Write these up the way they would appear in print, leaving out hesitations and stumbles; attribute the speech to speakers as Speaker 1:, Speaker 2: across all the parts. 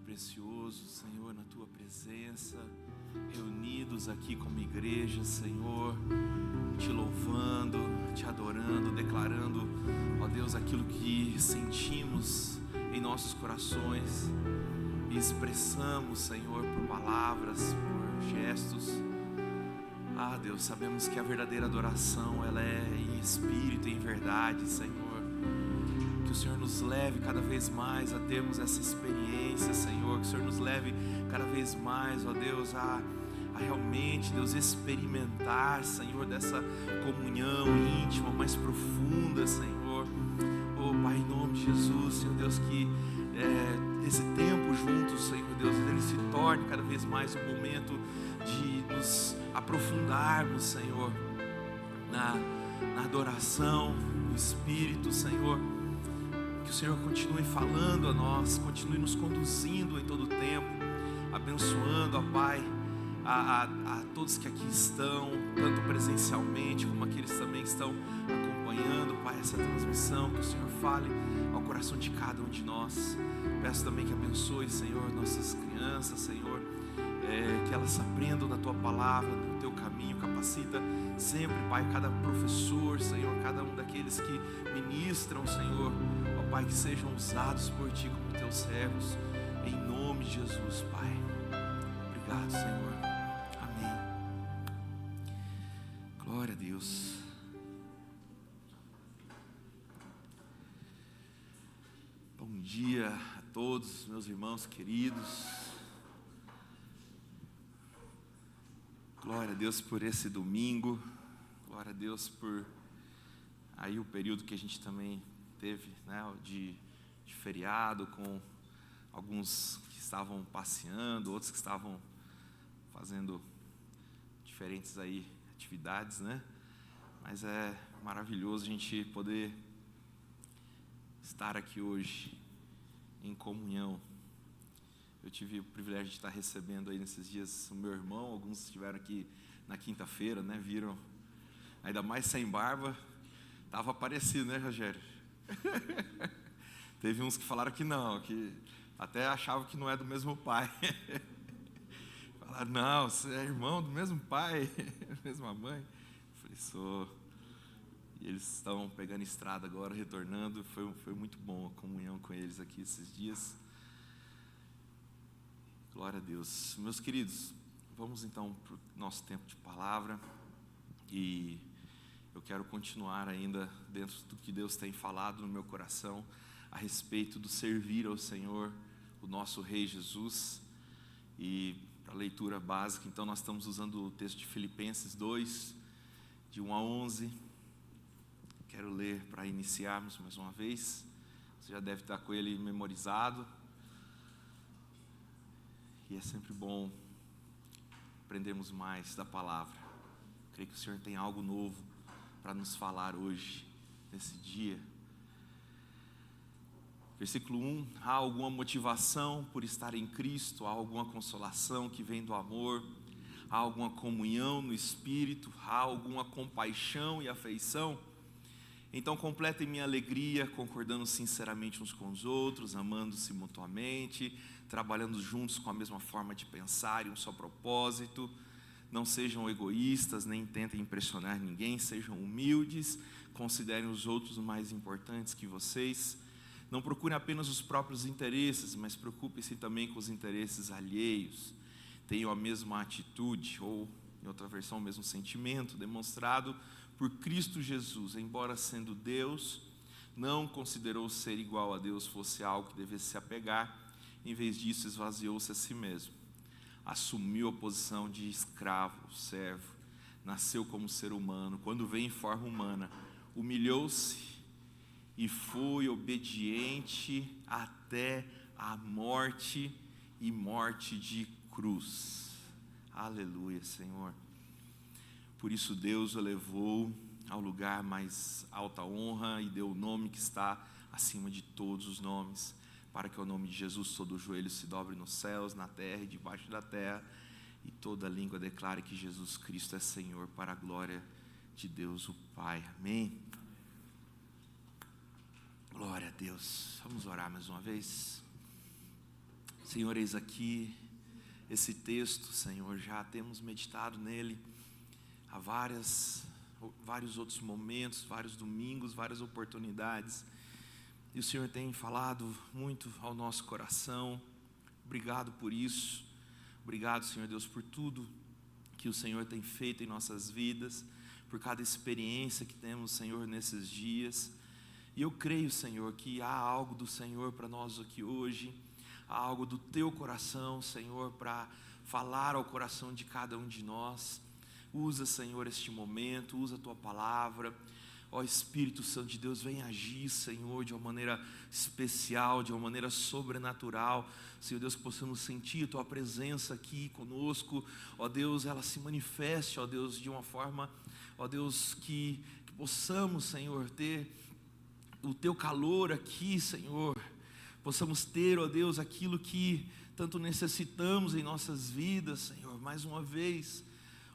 Speaker 1: precioso, Senhor, na Tua presença, reunidos aqui como igreja, Senhor, Te louvando, Te adorando, declarando, ó Deus, aquilo que sentimos em nossos corações e expressamos, Senhor, por palavras, por gestos. Deus, sabemos que a verdadeira adoração, ela é em espírito e em verdade, Senhor. Que o Senhor nos leve cada vez mais a termos essa experiência, Senhor. Que o Senhor nos leve cada vez mais, ó Deus, a realmente, Deus, experimentar, Senhor, dessa comunhão íntima, mais profunda, Senhor. Pai, em nome de Jesus, Senhor Deus, que esse tempo juntos, Senhor Deus, ele se torne cada vez mais um momento de nos aprofundarmos, Senhor, na adoração, no Espírito, Senhor. Que o Senhor continue falando a nós, continue nos conduzindo em todo o tempo, abençoando, ó Pai, a todos que aqui estão, tanto presencialmente como aqueles também que estão acompanhando, Pai, essa transmissão. Que o Senhor fale ao coração de cada um de nós. Peço também que abençoe, Senhor, nossas crianças, Senhor, que elas aprendam da Tua palavra, do Teu caminho. Capacita sempre, Pai, cada professor, Senhor, cada um daqueles que ministram, Senhor, ó Pai, que sejam usados por Ti como Teus servos, em nome de Jesus, Pai. Obrigado, Senhor. Amém. Glória a Deus. Bom dia a todos, meus irmãos queridos. Glória a Deus por esse domingo. Glória a Deus por aí o período que a gente também teve, né, de feriado, com alguns que estavam passeando, outros que estavam fazendo diferentes aí atividades, né? Mas é maravilhoso a gente poder estar aqui hoje em comunhão. Eu tive o privilégio de estar recebendo aí nesses dias o meu irmão. Alguns estiveram aqui na quinta-feira, né? Viram, ainda mais sem barba, estava parecido, né, Rogério? Teve uns que falaram que não, que até achavam que não é do mesmo pai. Falaram, não, você é irmão do mesmo pai, mesma mãe. Eu falei, sou. E eles estão pegando estrada agora, retornando. Foi muito bom a comunhão com eles aqui esses dias. Glória a Deus. Meus queridos, vamos então para o nosso tempo de palavra. E eu quero continuar ainda dentro do que Deus tem falado no meu coração a respeito do servir ao Senhor, o nosso Rei Jesus. E para a leitura básica, então, nós estamos usando o texto de Filipenses 2, de 1 a 11. Quero ler para iniciarmos mais uma vez. Você já deve estar com ele memorizado. E é sempre bom aprendermos mais da palavra. Creio que o Senhor tem algo novo para nos falar hoje, nesse dia. Versículo 1: há alguma motivação por estar em Cristo, há alguma consolação que vem do amor, há alguma comunhão no Espírito, há alguma compaixão e afeição? Então completem minha alegria, concordando sinceramente uns com os outros, amando-se mutuamente, trabalhando juntos com a mesma forma de pensar e um só propósito. Não sejam egoístas, nem tentem impressionar ninguém, sejam humildes, considerem os outros mais importantes que vocês. Não procurem apenas os próprios interesses, mas preocupem-se também com os interesses alheios. Tenham a mesma atitude, ou em outra versão, o mesmo sentimento, demonstrado por Cristo Jesus. Embora sendo Deus, não considerou ser igual a Deus fosse algo que devesse se apegar. Em vez disso, esvaziou-se a si mesmo. Assumiu a posição de escravo, servo. Nasceu como ser humano. Quando veio em forma humana, humilhou-se e foi obediente até a morte e morte de cruz. Aleluia, Senhor. Por isso Deus o levou ao lugar mais alta honra e deu o nome que está acima de todos os nomes, para que ao nome de Jesus todo o joelho se dobre nos céus, na terra e debaixo da terra, e toda língua declare que Jesus Cristo é Senhor, para a glória de Deus o Pai. Amém. Glória a Deus. Vamos orar mais uma vez. Senhor, eis aqui esse texto, Senhor, já temos meditado nele há vários outros momentos, vários domingos, várias oportunidades, e o Senhor tem falado muito ao nosso coração. Obrigado por isso, obrigado, Senhor Deus, por tudo que o Senhor tem feito em nossas vidas, por cada experiência que temos, Senhor, nesses dias. E eu creio, Senhor, que há algo do Senhor para nós aqui hoje, há algo do Teu coração, Senhor, para falar ao coração de cada um de nós. Usa, Senhor, este momento, usa a Tua palavra. Ó Espírito Santo de Deus, vem agir, Senhor, de uma maneira especial, de uma maneira sobrenatural. Senhor Deus, que possamos sentir a Tua presença aqui conosco. Ó Deus, ela se manifeste, ó Deus, de uma forma, ó Deus, que possamos, Senhor, ter o Teu calor aqui, Senhor. Possamos ter, ó Deus, aquilo que tanto necessitamos em nossas vidas, Senhor. Mais uma vez,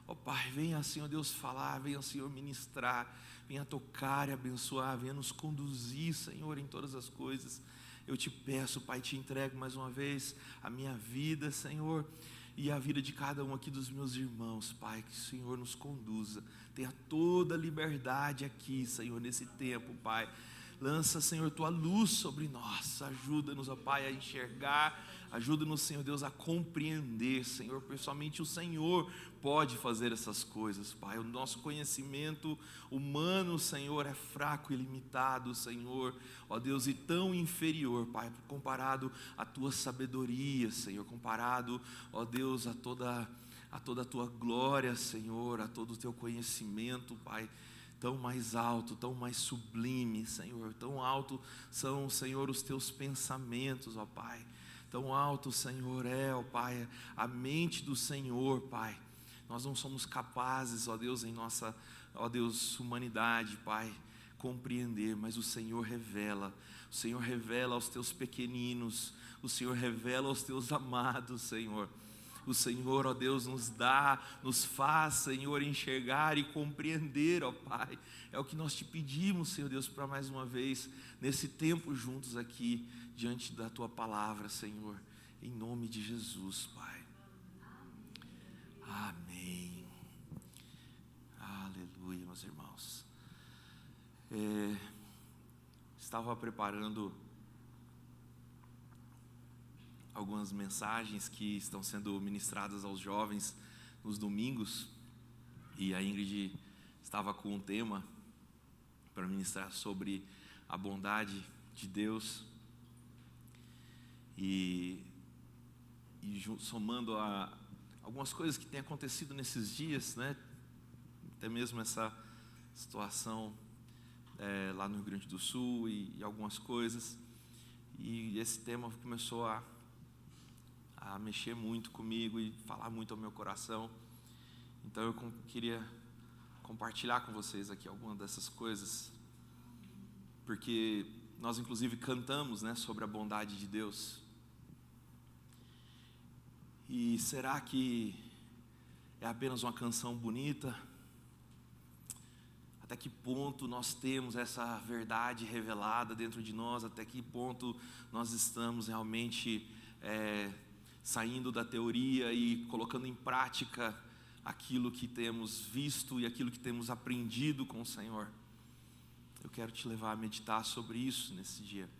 Speaker 1: ó Pai, venha, Senhor Deus, falar, venha, Senhor, ministrar, venha tocar e abençoar, venha nos conduzir, Senhor, em todas as coisas. Eu te peço, Pai, te entrego mais uma vez a minha vida, Senhor, e a vida de cada um aqui dos meus irmãos, Pai, que o Senhor nos conduza, tenha toda a liberdade aqui, Senhor, nesse tempo, Pai. Lança, Senhor, Tua luz sobre nós, ajuda-nos, ó Pai, a enxergar, ajuda-nos, Senhor Deus, a compreender, Senhor, porque somente o Senhor pode fazer essas coisas, Pai. O nosso conhecimento humano, Senhor, é fraco e limitado, Senhor, ó Deus, e tão inferior, Pai, comparado à Tua sabedoria, Senhor, comparado, ó Deus, a toda a Tua glória, Senhor, a todo o Teu conhecimento, Pai. Tão mais alto, tão mais sublime, Senhor, tão alto são, Senhor, os Teus pensamentos, ó Pai, tão alto, Senhor, ó Pai, a mente do Senhor, Pai. Nós não somos capazes, ó Deus, em nossa, ó Deus, humanidade, Pai, compreender, mas o Senhor revela aos Teus pequeninos, o Senhor revela aos Teus amados, Senhor. O Senhor, ó Deus, nos faz, Senhor, enxergar e compreender, ó Pai. É o que nós te pedimos, Senhor Deus, para mais uma vez, nesse tempo juntos aqui, diante da Tua palavra, Senhor. Em nome de Jesus, Pai. Amém. Aleluia, meus irmãos. Estava preparando algumas mensagens que estão sendo ministradas aos jovens nos domingos, e a Ingrid estava com um tema para ministrar sobre a bondade de Deus, e somando a algumas coisas que têm acontecido nesses dias, né? Até mesmo essa situação lá no Rio Grande do Sul e algumas coisas, e esse tema começou a mexer muito comigo e falar muito ao meu coração. Então eu queria compartilhar com vocês aqui algumas dessas coisas, porque nós inclusive cantamos, né, sobre a bondade de Deus. E será que é apenas uma canção bonita? Até que ponto nós temos essa verdade revelada dentro de nós? Até que ponto nós estamos realmente saindo da teoria e colocando em prática aquilo que temos visto e aquilo que temos aprendido com o Senhor? Eu quero te levar a meditar sobre isso nesse dia,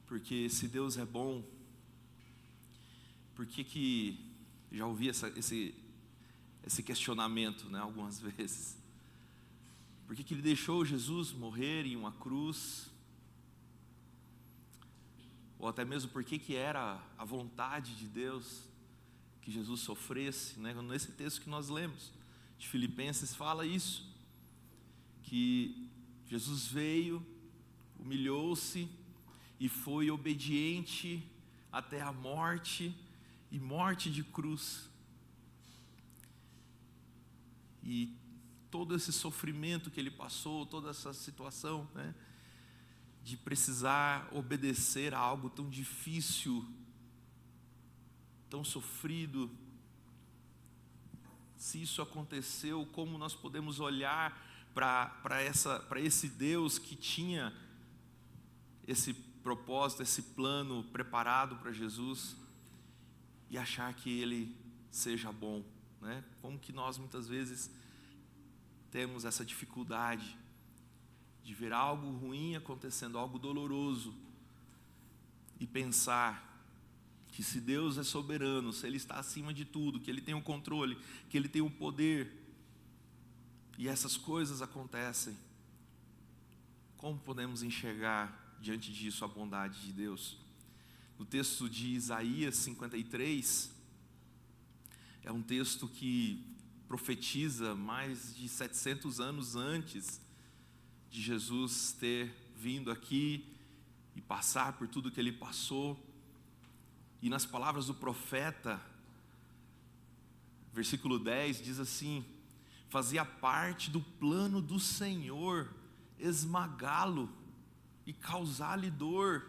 Speaker 1: porque se Deus é bom, por que já ouvi esse questionamento, né, algumas vezes? Por que Ele deixou Jesus morrer em uma cruz? Ou até mesmo por que era a vontade de Deus que Jesus sofresse, né? Nesse texto que nós lemos de Filipenses fala isso, que Jesus veio, humilhou-se e foi obediente até a morte, e morte de cruz. E todo esse sofrimento que Ele passou, toda essa situação, né, de precisar obedecer a algo tão difícil, tão sofrido. Se isso aconteceu, como nós podemos olhar para esse Deus que tinha esse propósito, esse plano preparado para Jesus e achar que ele seja bom, né? Como que nós muitas vezes temos essa dificuldade de ver algo ruim acontecendo, algo doloroso, e pensar que se Deus é soberano, se Ele está acima de tudo, que Ele tem o controle, que Ele tem o poder, e essas coisas acontecem, como podemos enxergar diante disso a bondade de Deus? No texto de Isaías 53, é um texto que profetiza mais de 700 anos antes de Jesus ter vindo aqui e passar por tudo que Ele passou. E nas palavras do profeta, versículo 10 diz assim: fazia parte do plano do Senhor esmagá-lo e causar-lhe dor.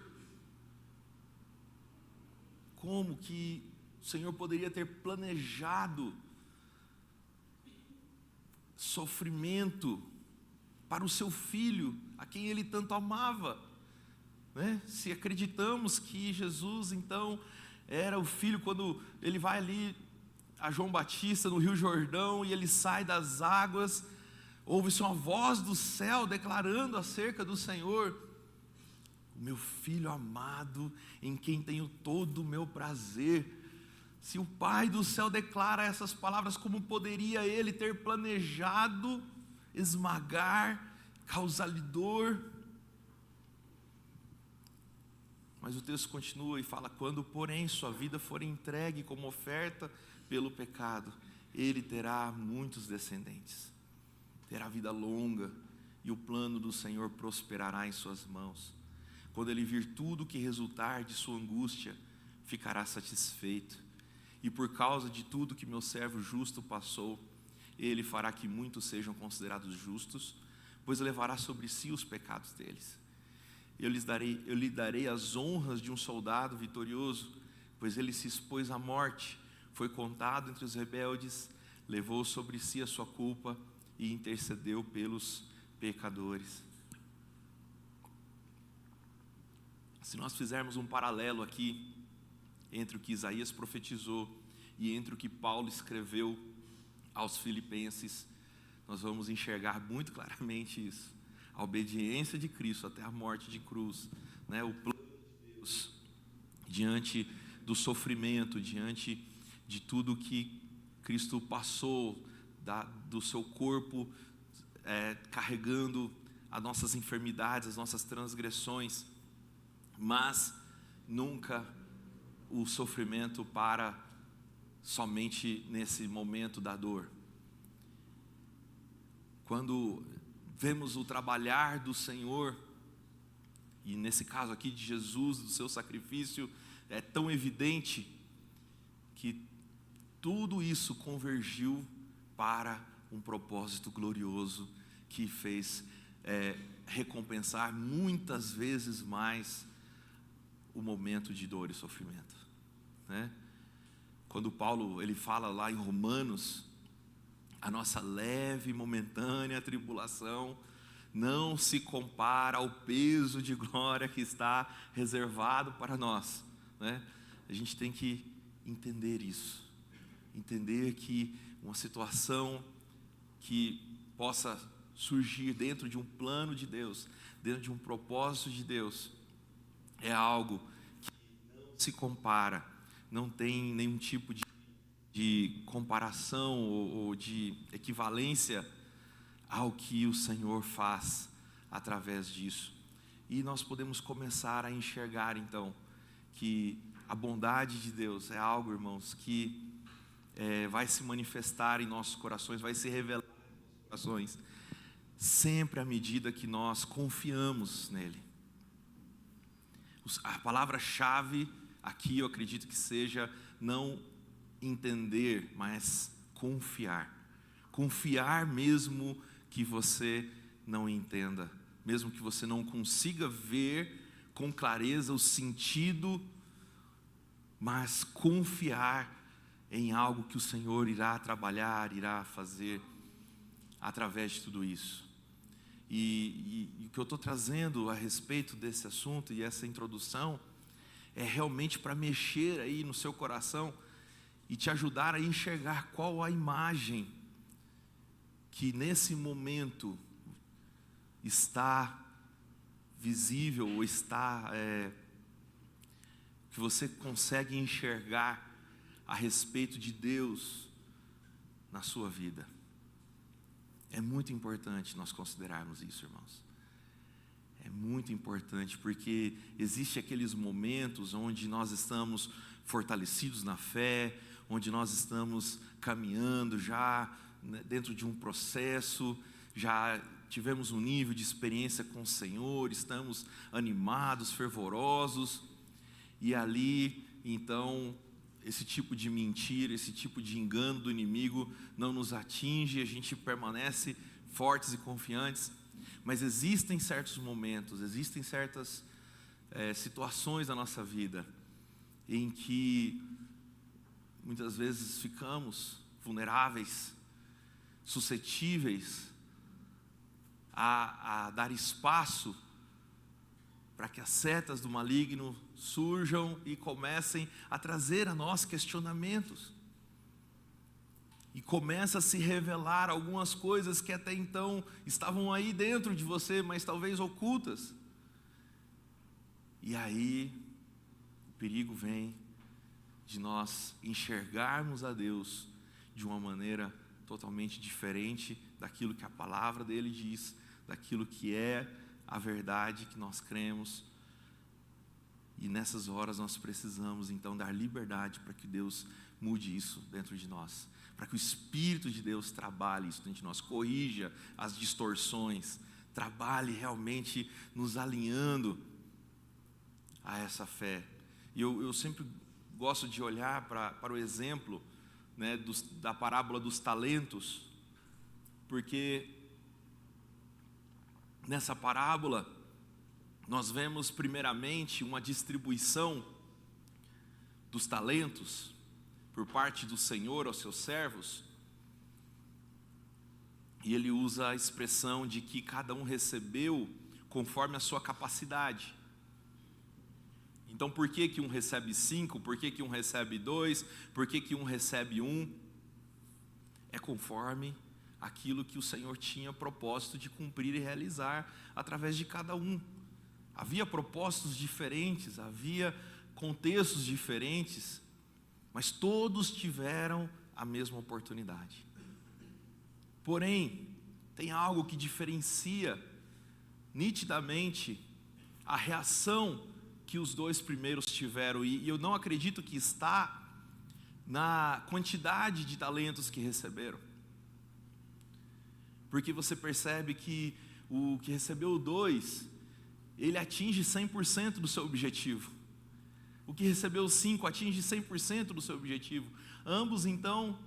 Speaker 1: Como que o Senhor poderia ter planejado sofrimento para o seu filho, a quem Ele tanto amava, né? Se acreditamos que Jesus então era o filho, quando Ele vai ali a João Batista no Rio Jordão e Ele sai das águas, ouve-se uma voz do céu declarando acerca do Senhor: o meu filho amado, em quem tenho todo o meu prazer. Se o Pai do céu declara essas palavras, como poderia Ele ter planejado esmagar, causar-lhe dor? Mas o texto continua e fala: quando porém sua vida for entregue como oferta pelo pecado, ele terá muitos descendentes, terá vida longa, e o plano do Senhor prosperará em suas mãos. Quando ele vir tudo que resultar de sua angústia, ficará satisfeito, e por causa de tudo que meu servo justo passou, ele fará que muitos sejam considerados justos, pois levará sobre si os pecados deles. Eu lhe darei as honras de um soldado vitorioso, pois ele se expôs à morte, foi contado entre os rebeldes, levou sobre si a sua culpa e intercedeu pelos pecadores. Se nós fizermos um paralelo aqui entre o que Isaías profetizou e entre o que Paulo escreveu aos Filipenses, nós vamos enxergar muito claramente isso. A obediência de Cristo até a morte de cruz, né? O plano de Deus diante do sofrimento, diante de tudo que Cristo passou, do seu corpo, carregando as nossas enfermidades, as nossas transgressões, mas nunca o sofrimento para somente nesse momento da dor. Quando vemos o trabalhar do Senhor, e nesse caso aqui de Jesus, do seu sacrifício, é tão evidente que tudo isso convergiu para um propósito glorioso que fez recompensar muitas vezes mais o momento de dor e sofrimento, né? Quando Paulo ele fala lá em Romanos: a nossa leve e momentânea tribulação não se compara ao peso de glória que está reservado para nós, né? A gente tem que entender isso, entender que uma situação que possa surgir dentro de um plano de Deus, dentro de um propósito de Deus, é algo que não se compara, não tem nenhum tipo de comparação ou de equivalência ao que o Senhor faz através disso. E nós podemos começar a enxergar então que a bondade de Deus é algo, irmãos, que vai se manifestar em nossos corações, vai se revelar em nossos corações, sempre à medida que nós confiamos nele. A palavra-chave aqui eu acredito que seja não entender, mas confiar. Confiar mesmo que você não entenda, mesmo que você não consiga ver com clareza o sentido, mas confiar em algo que o Senhor irá trabalhar, irá fazer através de tudo isso. E o que eu estou trazendo a respeito desse assunto e essa introdução é realmente para mexer aí no seu coração e te ajudar a enxergar qual a imagem que nesse momento está visível, ou está que você consegue enxergar a respeito de Deus na sua vida. É muito importante nós considerarmos isso, irmãos. É muito importante, porque existe aqueles momentos onde nós estamos fortalecidos na fé, onde nós estamos caminhando já, né, dentro de um processo, já tivemos um nível de experiência com o Senhor, estamos animados, fervorosos, e ali, então, esse tipo de mentira, esse tipo de engano do inimigo não nos atinge, a gente permanece fortes e confiantes. Mas existem certos momentos, existem certas situações na nossa vida em que muitas vezes ficamos vulneráveis, suscetíveis a dar espaço para que as setas do maligno surjam e comecem a trazer a nós questionamentos. E começa a se revelar algumas coisas que até então estavam aí dentro de você, mas talvez ocultas. E aí o perigo vem de nós enxergarmos a Deus de uma maneira totalmente diferente daquilo que a palavra dele diz, daquilo que é a verdade que nós cremos. E nessas horas nós precisamos então dar liberdade para que Deus mude isso dentro de nós, para que o Espírito de Deus trabalhe isso dentro de nós, corrija as distorções, trabalhe realmente nos alinhando a essa fé. E eu sempre gosto de olhar para o exemplo, né, da parábola dos talentos, porque nessa parábola nós vemos primeiramente uma distribuição dos talentos por parte do Senhor aos seus servos, e ele usa a expressão de que cada um recebeu conforme a sua capacidade. Então por que um recebe 5, por que um recebe 2, por que um recebe 1? É conforme aquilo que o Senhor tinha propósito de cumprir e realizar através de cada um. Havia propósitos diferentes, havia contextos diferentes, mas todos tiveram a mesma oportunidade. Porém, tem algo que diferencia nitidamente a reação que os dois primeiros tiveram, e eu não acredito que está na quantidade de talentos que receberam, porque você percebe que o que recebeu 2, ele atinge 100% do seu objetivo. O que recebeu 5 atinge 100% do seu objetivo. Ambos então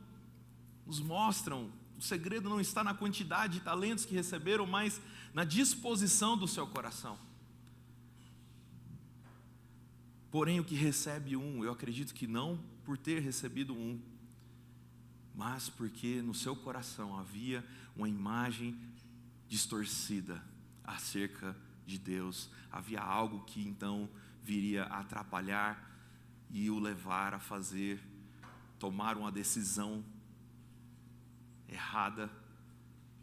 Speaker 1: nos mostram, o segredo não está na quantidade de talentos que receberam, mas na disposição do seu coração. Porém, o que recebe 1, eu acredito que não por ter recebido 1, mas porque no seu coração havia uma imagem distorcida acerca de Deus. Havia algo que então viria a atrapalhar e o levar a tomar uma decisão errada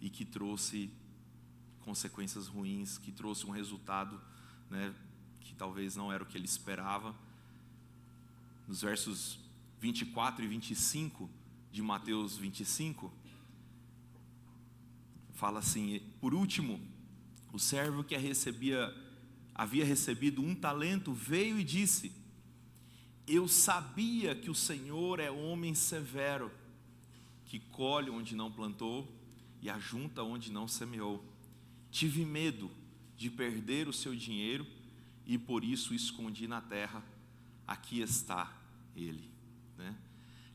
Speaker 1: e que trouxe consequências ruins, que trouxe um resultado, né, que talvez não era o que ele esperava. Nos versos 24 e 25 de Mateus 25, fala assim: por último, o servo que havia recebido 1 talento veio e disse: eu sabia que o Senhor é homem severo, que colhe onde não plantou e ajunta onde não semeou. Tive medo de perder o seu dinheiro e por isso escondi na terra. Aqui está ele, né?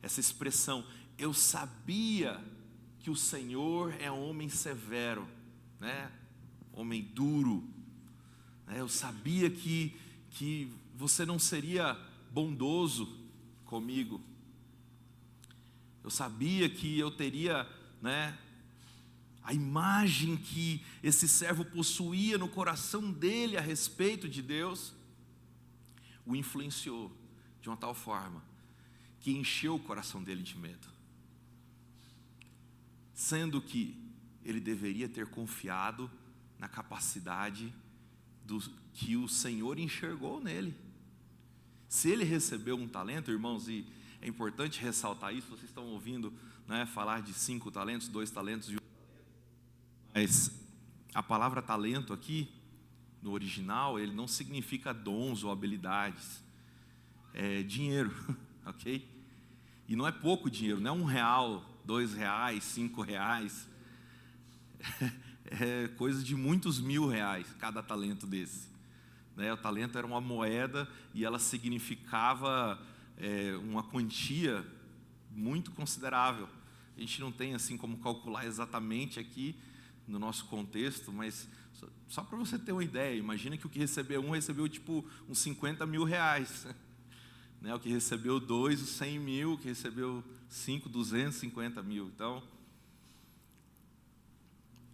Speaker 1: Essa expressão, eu sabia que o Senhor é homem severo, né? Homem duro, né? Eu sabia que você não seria bondoso comigo. Eu sabia que eu teria, né, a imagem que esse servo possuía no coração dele a respeito de Deus, o influenciou de uma tal forma que encheu o coração dele de medo, sendo que ele deveria ter confiado na capacidade que o Senhor enxergou nele. Se ele recebeu um talento, irmãos, e é importante ressaltar isso, vocês estão ouvindo, né, falar de 5 talentos, 2 talentos e 1 talento, mas a palavra talento aqui, no original, ele não significa dons ou habilidades, é dinheiro, ok? E não é pouco dinheiro, não é R$1, R$2, R$5, é coisa de muitos mil-reais cada talento desse, né? O talento era uma moeda e ela significava uma quantia muito considerável. A gente não tem assim como calcular exatamente aqui no nosso contexto, mas só para você ter uma ideia, imagina que o que recebeu um recebeu tipo uns 50 mil reais, né? O que recebeu 2, os 100 mil, o que recebeu 5, 250 mil. Então,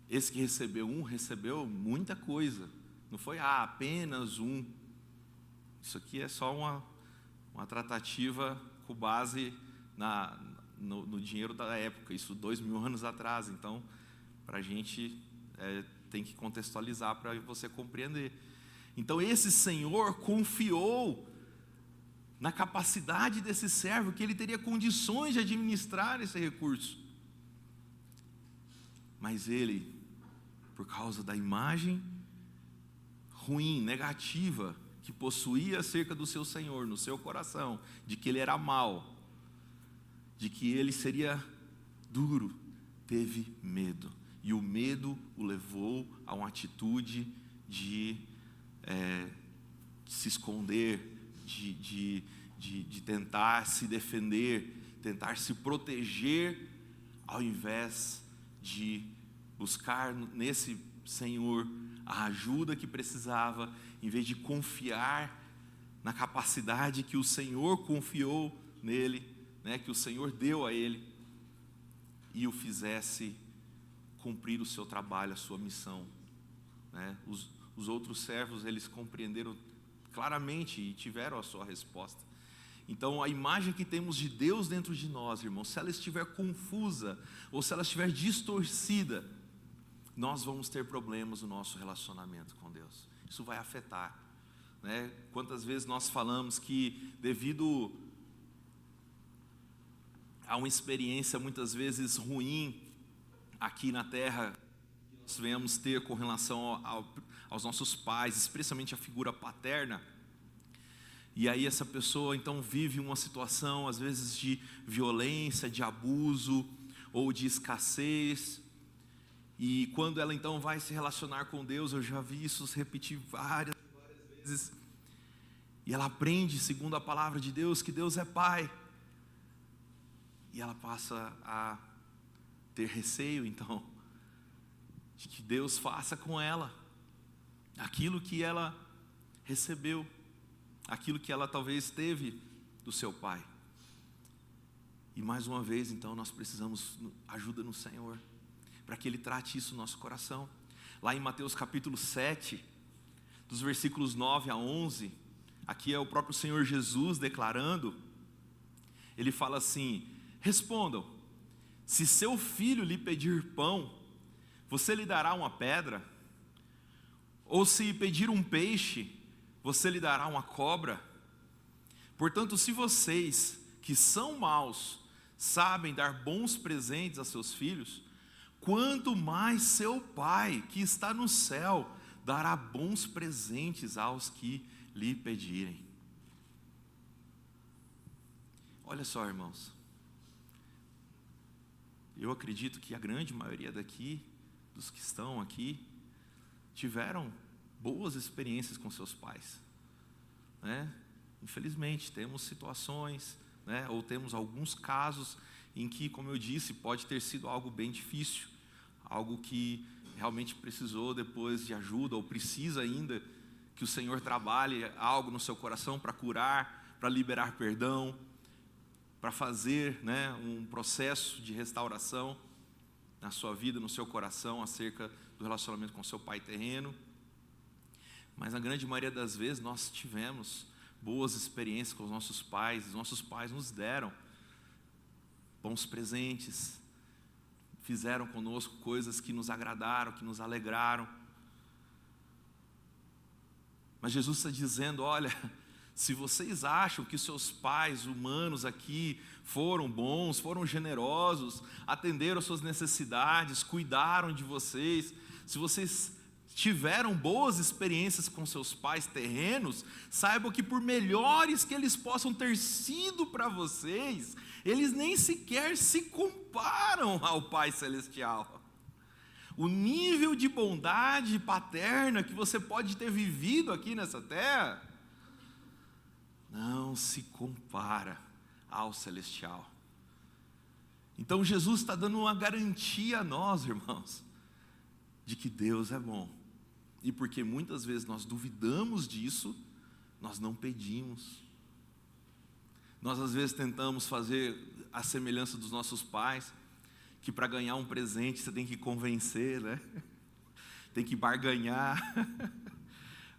Speaker 1: esse que recebeu um, recebeu muita coisa, não foi apenas um. Isso aqui é só uma tratativa com base no dinheiro da época, isso 2000 anos atrás. Então, para a gente tem que contextualizar para você compreender. Então esse Senhor confiou na capacidade desse servo, que ele teria condições de administrar esse recurso. Mas ele, por causa da imagem ruim, negativa, que possuía acerca do seu Senhor no seu coração, de que ele era mau, de que ele seria duro, teve medo. E o medo o levou a uma atitude de se esconder, de tentar se defender, tentar se proteger, ao invés de buscar nesse Senhor a ajuda que precisava, em vez de confiar na capacidade que o Senhor confiou nele, né, que o Senhor deu a ele, e o fizesse cumprir o seu trabalho, a sua missão, né? Os outros servos, eles compreenderam claramente e tiveram a sua resposta. Então a imagem que temos de Deus dentro de nós, irmãos, se ela estiver confusa ou se ela estiver distorcida, nós vamos ter problemas no nosso relacionamento com Deus. Isso vai afetar, né? Quantas vezes nós falamos que devido a uma experiência muitas vezes ruim aqui na terra, que nós venhamos ter com relação aos nossos pais, especialmente a figura paterna, e aí essa pessoa então vive uma situação às vezes de violência, de abuso ou de escassez, e quando ela então vai se relacionar com Deus, eu já vi isso se repetir várias vezes, e ela aprende, segundo a palavra de Deus, que Deus é Pai, e ela passa a ter receio então de que Deus faça com ela aquilo que ela recebeu, aquilo que ela talvez teve do seu pai. E mais uma vez então nós precisamos ajuda no Senhor, para que Ele trate isso no nosso coração. Lá em Mateus capítulo 7, dos versículos 9 a 11, aqui é o próprio Senhor Jesus declarando. Ele fala assim: respondam, se seu filho lhe pedir pão, você lhe dará uma pedra? Ou se pedir um peixe, você lhe dará uma cobra? Portanto, se vocês, que são maus, sabem dar bons presentes a seus filhos, quanto mais seu Pai, que está no céu, dará bons presentes aos que lhe pedirem. Olha só, irmãos, eu acredito que a grande maioria daqui, dos que estão aqui, tiveram boas experiências com seus pais, né? Infelizmente, temos situações, né, ou temos alguns casos em que, como eu disse, pode ter sido algo bem difícil, algo que realmente precisou depois de ajuda, ou precisa ainda que o Senhor trabalhe algo no seu coração para curar, para liberar perdão, para fazer, né, um processo de restauração. na sua vida, no seu coração, acerca do relacionamento com seu pai terreno. Mas na grande maioria das vezes nós tivemos boas experiências com os nossos pais nos deram bons presentes, fizeram conosco coisas que nos agradaram, que nos alegraram. Mas Jesus está dizendo, olha, se vocês acham que seus pais humanos aqui foram bons, foram generosos, atenderam às suas necessidades, cuidaram de vocês, se vocês tiveram boas experiências com seus pais terrenos, saibam que por melhores que eles possam ter sido para vocês, eles nem sequer se comparam ao Pai Celestial. O nível de bondade paterna que você pode ter vivido aqui nessa terra, não se compara ao celestial. Então Jesus está dando uma garantia a nós, irmãos, de que Deus é bom. E porque muitas vezes nós duvidamos disso, nós não pedimos. Nós às vezes tentamos fazer a semelhança dos nossos pais, que para ganhar um presente você tem que convencer, né? Tem que barganhar.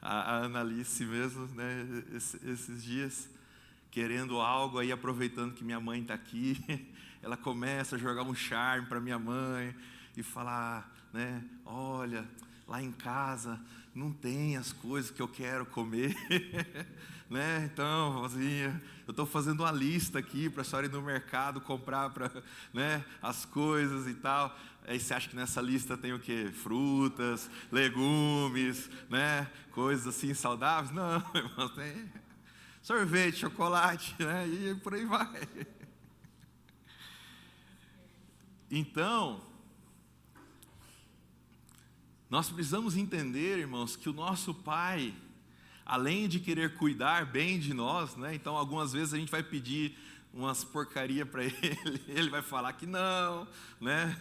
Speaker 1: A Analice mesmo, né? Esses dias, querendo algo, aí aproveitando que minha mãe está aqui, ela começa a jogar um charme para minha mãe e falar, né? Olha, lá em casa não tem as coisas que eu quero comer, né? Então, vozinha, eu estou fazendo uma lista aqui para a senhora ir no mercado comprar né, as coisas e tal. Aí você acha que nessa lista tem o quê? Frutas, legumes, né? Coisas assim saudáveis? Não, irmão, tem sorvete, chocolate, né? E por aí vai. Então, nós precisamos entender, irmãos, que o nosso Pai, além de querer cuidar bem de nós, né? Então algumas vezes a gente vai pedir umas porcaria para ele vai falar que não, né?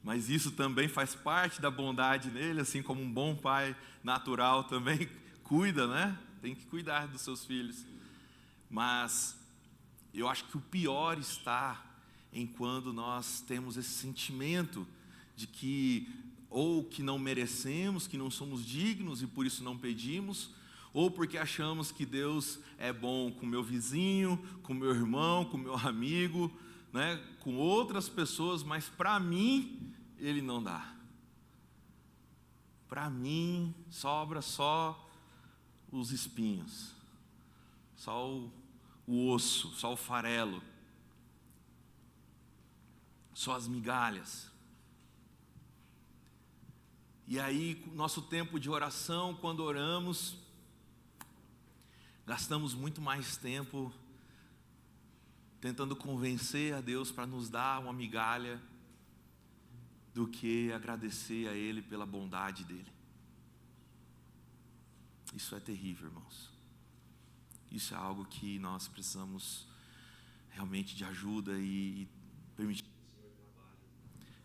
Speaker 1: Mas isso também faz parte da bondade nele, assim como um bom pai natural também cuida, né? Tem que cuidar dos seus filhos. Mas eu acho que o pior está em quando nós temos esse sentimento de que ou que não merecemos, que não somos dignos e por isso não pedimos, ou porque achamos que Deus é bom com meu vizinho, com meu irmão, com meu amigo, né, com outras pessoas, mas para mim Ele não dá. Para mim sobra só os espinhos, só o osso, só o farelo, só as migalhas. E aí, nosso tempo de oração, quando oramos, gastamos muito mais tempo tentando convencer a Deus para nos dar uma migalha do que agradecer a Ele pela bondade dEle. Isso é terrível, irmãos. Isso é algo que nós precisamos realmente de ajuda e permitir que o Senhor trabalhe,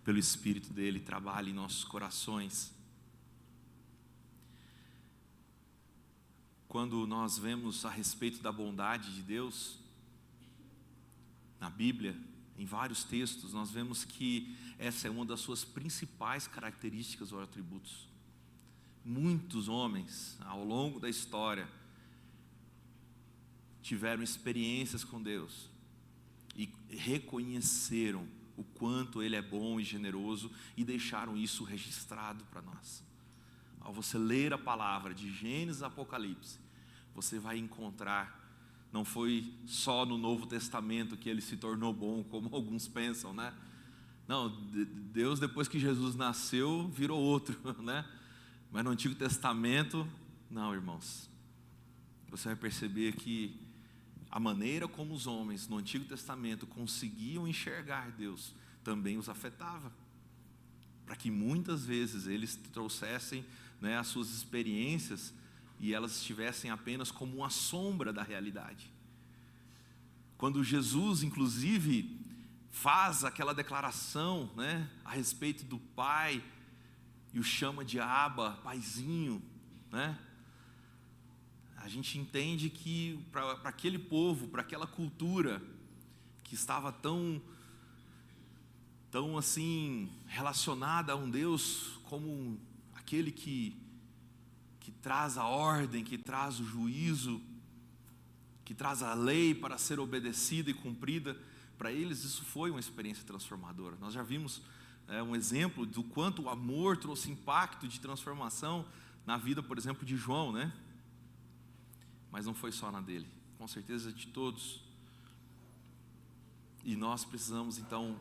Speaker 1: pelo Espírito dEle, trabalhe em nossos corações. Quando nós vemos a respeito da bondade de Deus, na Bíblia, em vários textos, nós vemos que essa é uma das suas principais características ou atributos. Muitos homens, ao longo da história, tiveram experiências com Deus e reconheceram o quanto Ele é bom e generoso e deixaram isso registrado para nós. Ao você ler a palavra de Gênesis a Apocalipse, você vai encontrar, não foi só no Novo Testamento que Ele se tornou bom, como alguns pensam, né? Não, Deus depois que Jesus nasceu, virou outro, né? Mas no Antigo Testamento, não, irmãos. Você vai perceber que a maneira como os homens no Antigo Testamento conseguiam enxergar Deus, também os afetava. Para que muitas vezes eles trouxessem, né, as suas experiências e elas estivessem apenas como uma sombra da realidade. Quando Jesus, inclusive, faz aquela declaração, né, a respeito do Pai e o chama de Abba, Paizinho, né? A gente entende que para aquele povo, para aquela cultura que estava tão tão assim relacionada a um Deus como aquele que traz a ordem, que traz o juízo, que traz a lei para ser obedecida e cumprida. Para eles isso foi uma experiência transformadora. Nós já vimos um exemplo do quanto o amor trouxe impacto de transformação na vida, por exemplo, de João, né? Mas não foi só na dele, com certeza de todos. E nós precisamos então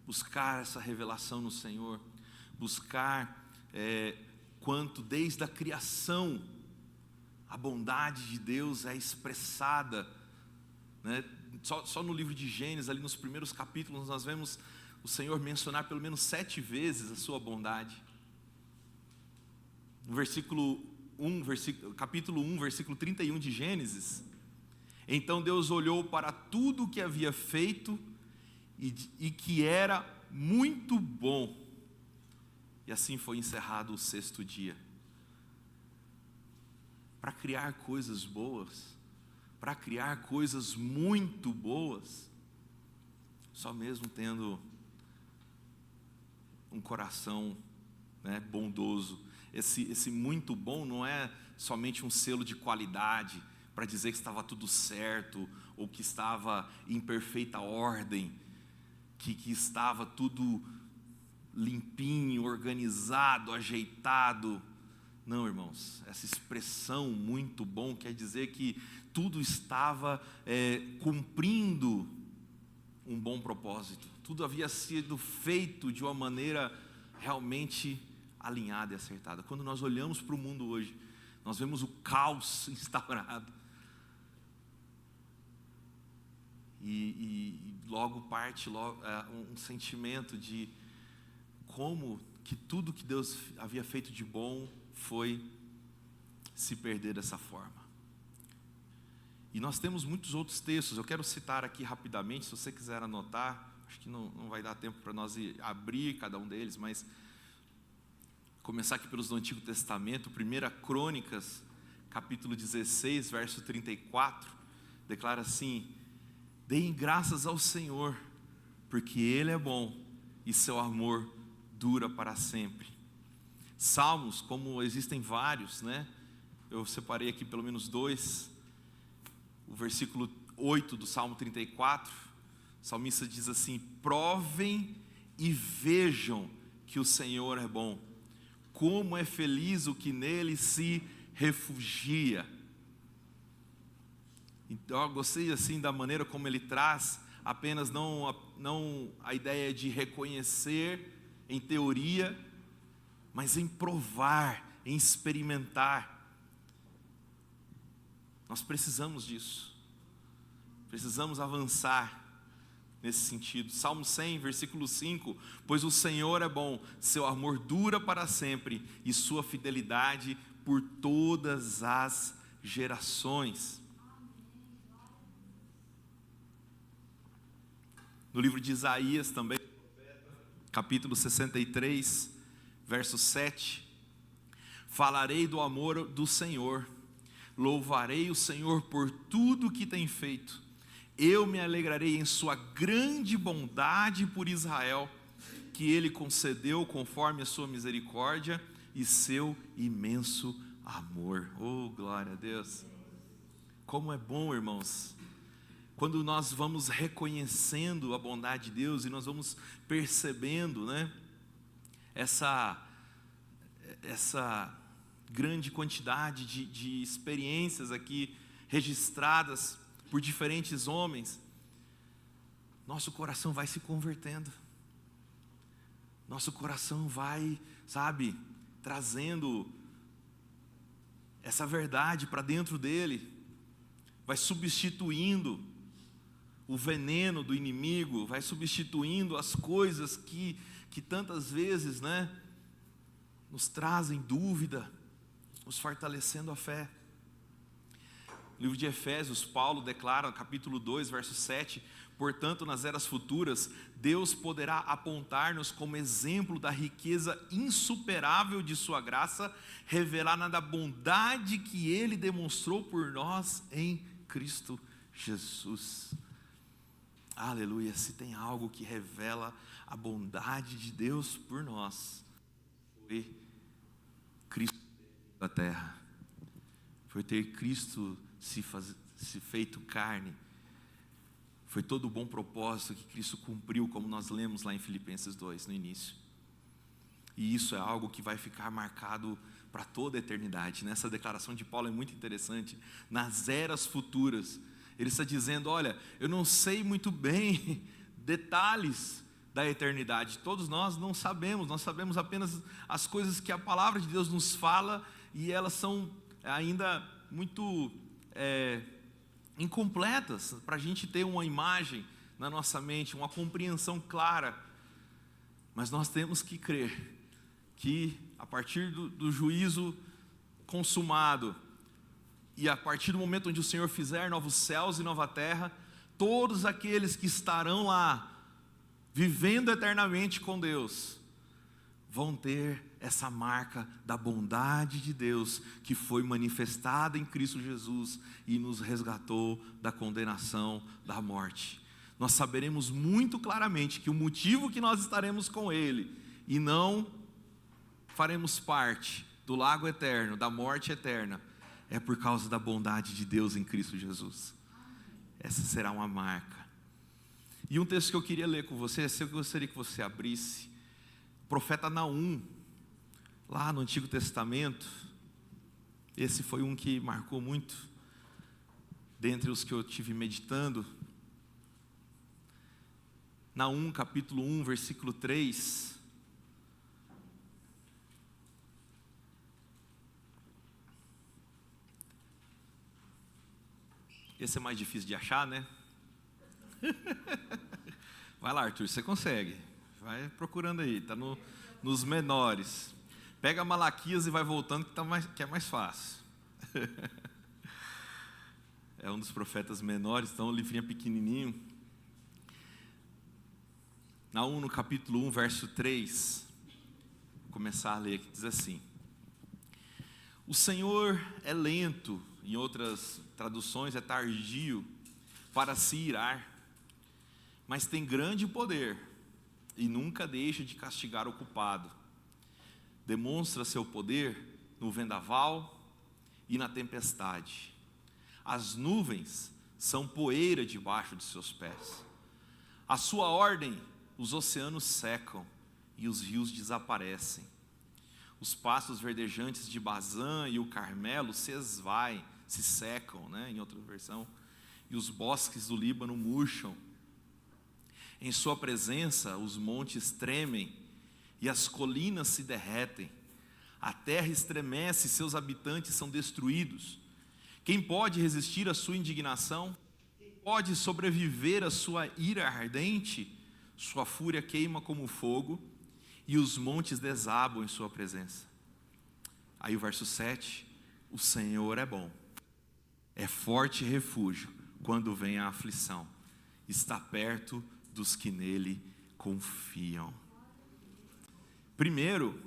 Speaker 1: buscar essa revelação no Senhor, buscar quanto desde a criação a bondade de Deus é expressada, né? Só no livro de Gênesis, ali nos primeiros capítulos, nós vemos o Senhor mencionar pelo menos 7 vezes a sua bondade. No capítulo 1, versículo 31 de Gênesis: então Deus olhou para tudo o que havia feito e que era muito bom, e assim foi encerrado o 6º dia. Para criar coisas boas, para criar coisas muito boas, só mesmo tendo um coração, né, bondoso. Esse muito bom não é somente um selo de qualidade para dizer que estava tudo certo, ou que estava em perfeita ordem, que estava tudo limpinho, organizado, ajeitado. Não, irmãos, essa expressão muito bom quer dizer que tudo estava cumprindo um bom propósito, tudo havia sido feito de uma maneira realmente alinhada e acertada. Quando nós olhamos para o mundo hoje, nós vemos o caos instaurado, e logo parte um sentimento de como que tudo que Deus havia feito de bom foi se perder dessa forma. E nós temos muitos outros textos. Eu quero citar aqui rapidamente, se você quiser anotar. Acho que não vai dar tempo para nós abrir cada um deles, mas começar aqui pelos do Antigo Testamento. 1 Crônicas, capítulo 16, verso 34, declara assim: deem graças ao Senhor, porque Ele é bom e seu amor dura para sempre. Salmos, como existem vários, né? Eu separei aqui pelo menos 2. O versículo 8 do Salmo 34, o salmista diz assim: provem e vejam que o Senhor é bom, como é feliz o que nele se refugia. Então eu gostei assim da maneira como ele traz apenas não a ideia de reconhecer em teoria, mas em provar, em experimentar. Nós precisamos disso, precisamos avançar nesse sentido. Salmo 100, versículo 5: pois o Senhor é bom, seu amor dura para sempre, e sua fidelidade por todas as gerações. No livro de Isaías também, capítulo 63, verso 7: falarei do amor do Senhor, louvarei o Senhor por tudo que tem feito. Eu me alegrarei em sua grande bondade por Israel, que ele concedeu conforme a sua misericórdia e seu imenso amor. Oh, glória a Deus! Como é bom, irmãos, quando nós vamos reconhecendo a bondade de Deus e nós vamos percebendo, né, essa grande quantidade de experiências aqui registradas por diferentes homens, nosso coração vai se convertendo, nosso coração vai, trazendo essa verdade para dentro dele, vai substituindo o veneno do inimigo, vai substituindo as coisas que tantas vezes, né, nos trazem dúvida, nos fortalecendo a fé. No livro de Efésios, Paulo declara, no capítulo 2, verso 7: portanto, nas eras futuras, Deus poderá apontar-nos como exemplo da riqueza insuperável de sua graça, revelada na bondade que Ele demonstrou por nós em Cristo Jesus. Aleluia! Se tem algo que revela A bondade de Deus por nós foi Cristo da terra, foi ter Cristo se feito carne, foi todo o bom propósito que Cristo cumpriu, como nós lemos lá em Filipenses 2, no início. E isso é algo que vai ficar marcado para toda a eternidade. Nessa declaração de Paulo é muito interessante. Nas eras futuras, ele está dizendo: olha, eu não sei muito bem detalhes da eternidade. Todos nós não sabemos, nós sabemos apenas as coisas que a palavra de Deus nos fala, e elas são ainda muito incompletas para a gente ter uma imagem na nossa mente, uma compreensão clara. Mas nós temos que crer que a partir do juízo consumado, e a partir do momento onde o Senhor fizer novos céus e nova terra, todos aqueles que estarão lá, vivendo eternamente com Deus, vão ter essa marca da bondade de Deus, que foi manifestada em Cristo Jesus e nos resgatou da condenação da morte. Nós saberemos muito claramente que o motivo que nós estaremos com Ele e não faremos parte do lago eterno, da morte eterna, é por causa da bondade de Deus em Cristo Jesus. Essa será uma marca. E um texto que eu queria ler com você, eu gostaria que você abrisse, o profeta Naum, lá no Antigo Testamento. Esse foi um que marcou muito, dentre os que eu tive meditando. Naum capítulo 1, versículo 3. Esse é mais difícil de achar, né? Vai lá, Arthur, você consegue. Vai procurando aí, está nos menores. Pega Malaquias e vai voltando, que é mais fácil. É um dos profetas menores, então o livrinho é pequenininho. Naum, no capítulo 1, verso 3. Vou começar a ler aqui, diz assim: o Senhor é lento, em outras traduções é tardio, para se irar, mas tem grande poder e nunca deixa de castigar o culpado. Demonstra seu poder no vendaval e na tempestade. As nuvens são poeira debaixo de seus pés. À sua ordem, os oceanos secam e os rios desaparecem. Os pastos verdejantes de Bazã e o Carmelo se esvaem, se secam, né, em outra versão, e os bosques do Líbano murcham. Em sua presença os montes tremem e as colinas se derretem. A terra estremece e seus habitantes são destruídos. Quem pode resistir à sua indignação? Quem pode sobreviver à sua ira ardente? Sua fúria queima como fogo e os montes desabam em sua presença. Aí o verso 7, o Senhor é bom, é forte refúgio quando vem a aflição, está perto dos que nele confiam. Primeiro,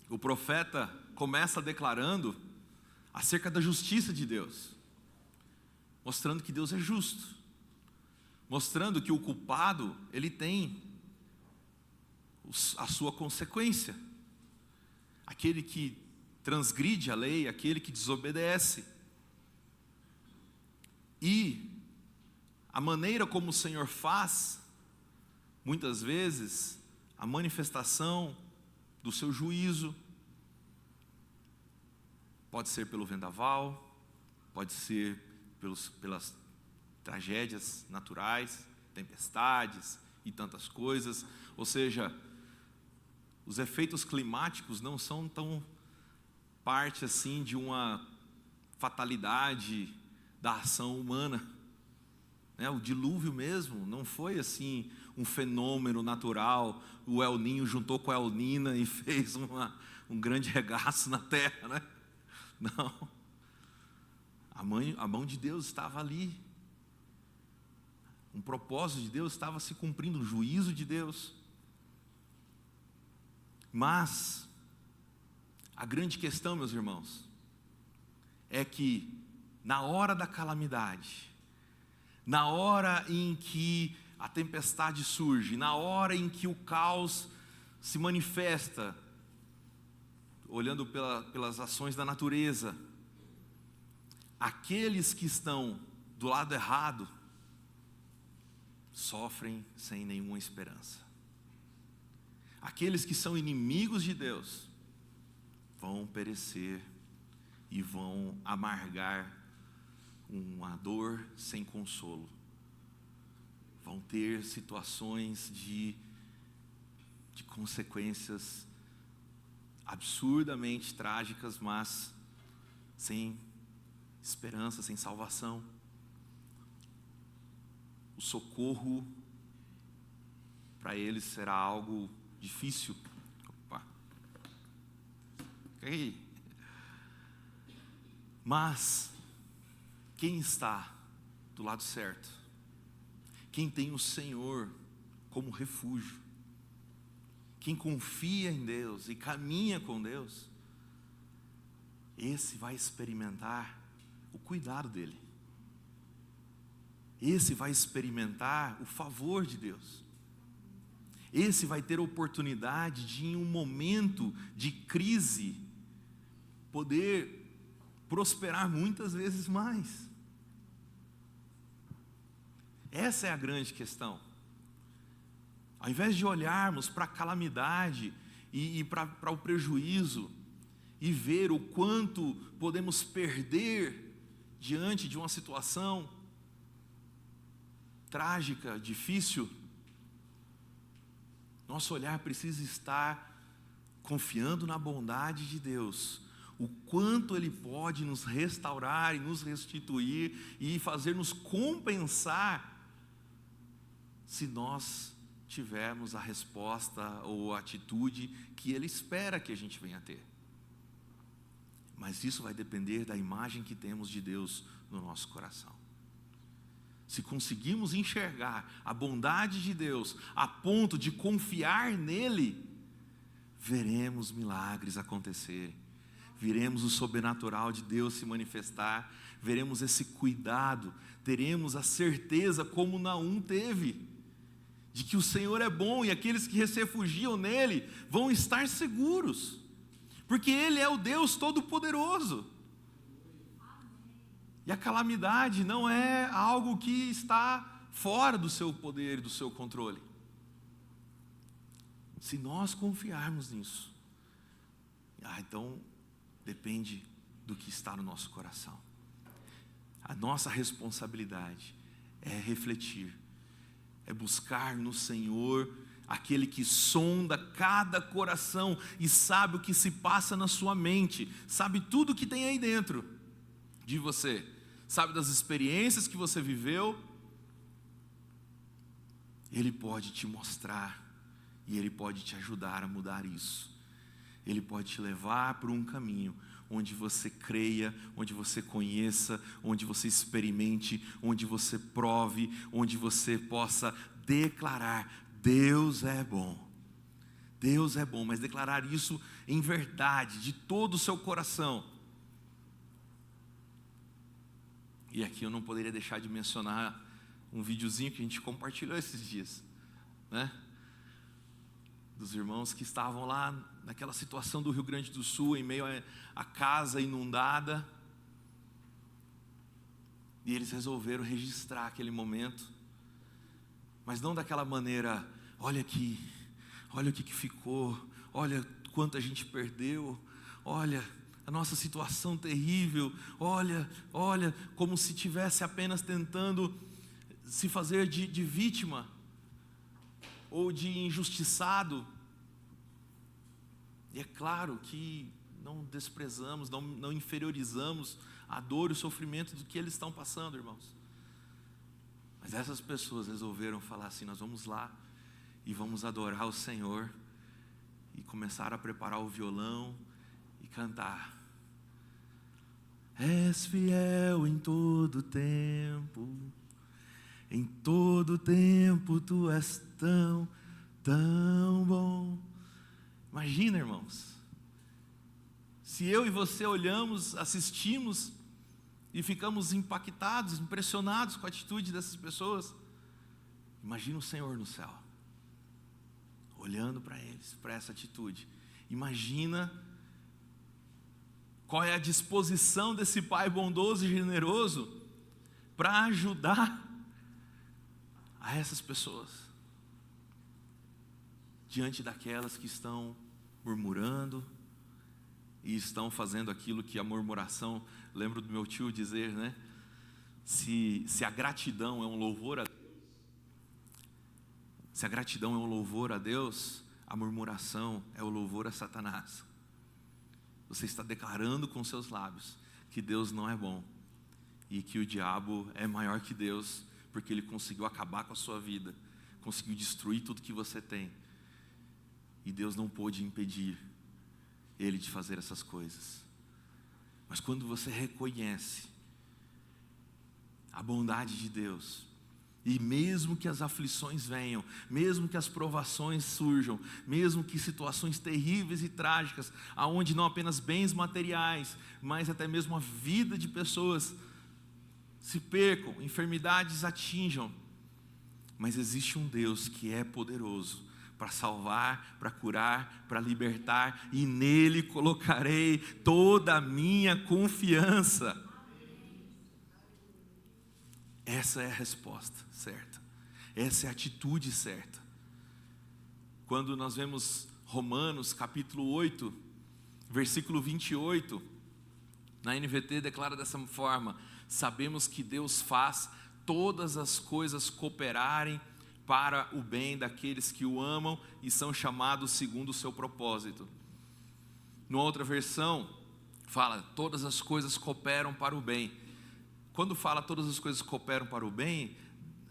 Speaker 1: o profeta começa declarando acerca da justiça de Deus, mostrando que Deus é justo, mostrando que o culpado, ele tem a sua consequência. Aquele que transgride a lei, aquele que desobedece. E a maneira como o Senhor faz, muitas vezes, a manifestação do seu juízo, pode ser pelo vendaval, pode ser pelas tragédias naturais, tempestades e tantas coisas. Ou seja, os efeitos climáticos não são tão parte assim de uma fatalidade da ação humana, né? O dilúvio mesmo não foi assim um fenômeno natural. O El Ninho juntou com a El Nina e fez um grande regaço na terra, né? Não, a mão de Deus estava ali, um propósito de Deus estava se cumprindo, um juízo de Deus. Mas a grande questão, meus irmãos, é que na hora da calamidade, na hora em que a tempestade surge, na hora em que o caos se manifesta, olhando pelas ações da natureza, aqueles que estão do lado errado sofrem sem nenhuma esperança. Aqueles que são inimigos de Deus vão perecer e vão amargar uma dor sem consolo. Vão ter situações de consequências absurdamente trágicas, mas sem esperança, sem salvação. O socorro para eles será algo difícil. Opa. Okay. Mas quem está do lado certo, quem tem o Senhor como refúgio, quem confia em Deus e caminha com Deus, esse vai experimentar o cuidado dele. Esse vai experimentar o favor de Deus. Esse vai ter a oportunidade de, em um momento de crise, poder prosperar muitas vezes mais. Essa é a grande questão. Ao invés de olharmos para a calamidade e para o prejuízo, e ver o quanto podemos perder diante de uma situação trágica, difícil, nosso olhar precisa estar confiando na bondade de Deus, o quanto Ele pode nos restaurar e nos restituir e fazer-nos compensar se nós tivermos a resposta ou a atitude que Ele espera que a gente venha a ter. Mas isso vai depender da imagem que temos de Deus no nosso coração. Se conseguimos enxergar a bondade de Deus a ponto de confiar nele, veremos milagres acontecerem, veremos o sobrenatural de Deus se manifestar, veremos esse cuidado, teremos a certeza, como Naum teve, de que o Senhor é bom e aqueles que se refugiam nele vão estar seguros, porque Ele é o Deus Todo-Poderoso. E a calamidade não é algo que está fora do seu poder, do seu controle. Se nós confiarmos nisso, então depende do que está no nosso coração. A nossa responsabilidade é refletir, é buscar no Senhor, aquele que sonda cada coração e sabe o que se passa na sua mente, sabe tudo que tem aí dentro de você, sabe das experiências que você viveu. Ele pode te mostrar e Ele pode te ajudar a mudar isso. Ele pode te levar por um caminho onde você creia, onde você conheça, onde você experimente, onde você prove, onde você possa declarar: Deus é bom. Deus é bom, mas declarar isso em verdade, de todo o seu coração. E aqui eu não poderia deixar de mencionar um videozinho que a gente compartilhou esses dias, né? Dos irmãos que estavam lá naquela situação do Rio Grande do Sul, em meio a casa inundada, e eles resolveram registrar aquele momento, mas não daquela maneira: olha aqui, olha o que ficou, olha quanto a gente perdeu, olha a nossa situação terrível, olha, como se estivesse apenas tentando se fazer de vítima, ou de injustiçado. E é claro que não desprezamos, não inferiorizamos a dor e o sofrimento do que eles estão passando, irmãos. Mas essas pessoas resolveram falar assim: nós vamos lá e vamos adorar o Senhor, e começaram a preparar o violão e cantar: És fiel em todo tempo, em todo tempo tu és tão, tão bom. Imagina, irmãos, se eu e você olhamos, assistimos e ficamos impactados, impressionados com a atitude dessas pessoas, Imagina o Senhor no céu, olhando para eles, para essa atitude. Imagina qual é a disposição desse Pai bondoso e generoso para ajudar a essas pessoas, diante daquelas que estão murmurando e estão fazendo aquilo que a murmuração, lembro do meu tio dizer, né? Se a gratidão é um louvor a Deus, se a gratidão é um louvor a Deus, a murmuração é o louvor a Satanás. Você está declarando com seus lábios que Deus não é bom e que o diabo é maior que Deus, porque ele conseguiu acabar com a sua vida, conseguiu destruir tudo que você tem, e Deus não pôde impedir ele de fazer essas coisas. Mas quando você reconhece a bondade de Deus, e mesmo que as aflições venham, mesmo que as provações surjam, mesmo que situações terríveis e trágicas, aonde não apenas bens materiais, mas até mesmo a vida de pessoas se percam, enfermidades atinjam, mas existe um Deus que é poderoso para salvar, para curar, para libertar, e nele colocarei toda a minha confiança. Essa é a resposta certa, essa é a atitude certa. Quando nós vemos Romanos capítulo 8, versículo 28, na NVT declara dessa forma: sabemos que Deus faz todas as coisas cooperarem para o bem daqueles que o amam e são chamados segundo o seu propósito. Numa outra versão, fala: todas as coisas cooperam para o bem. Quando fala todas as coisas cooperam para o bem,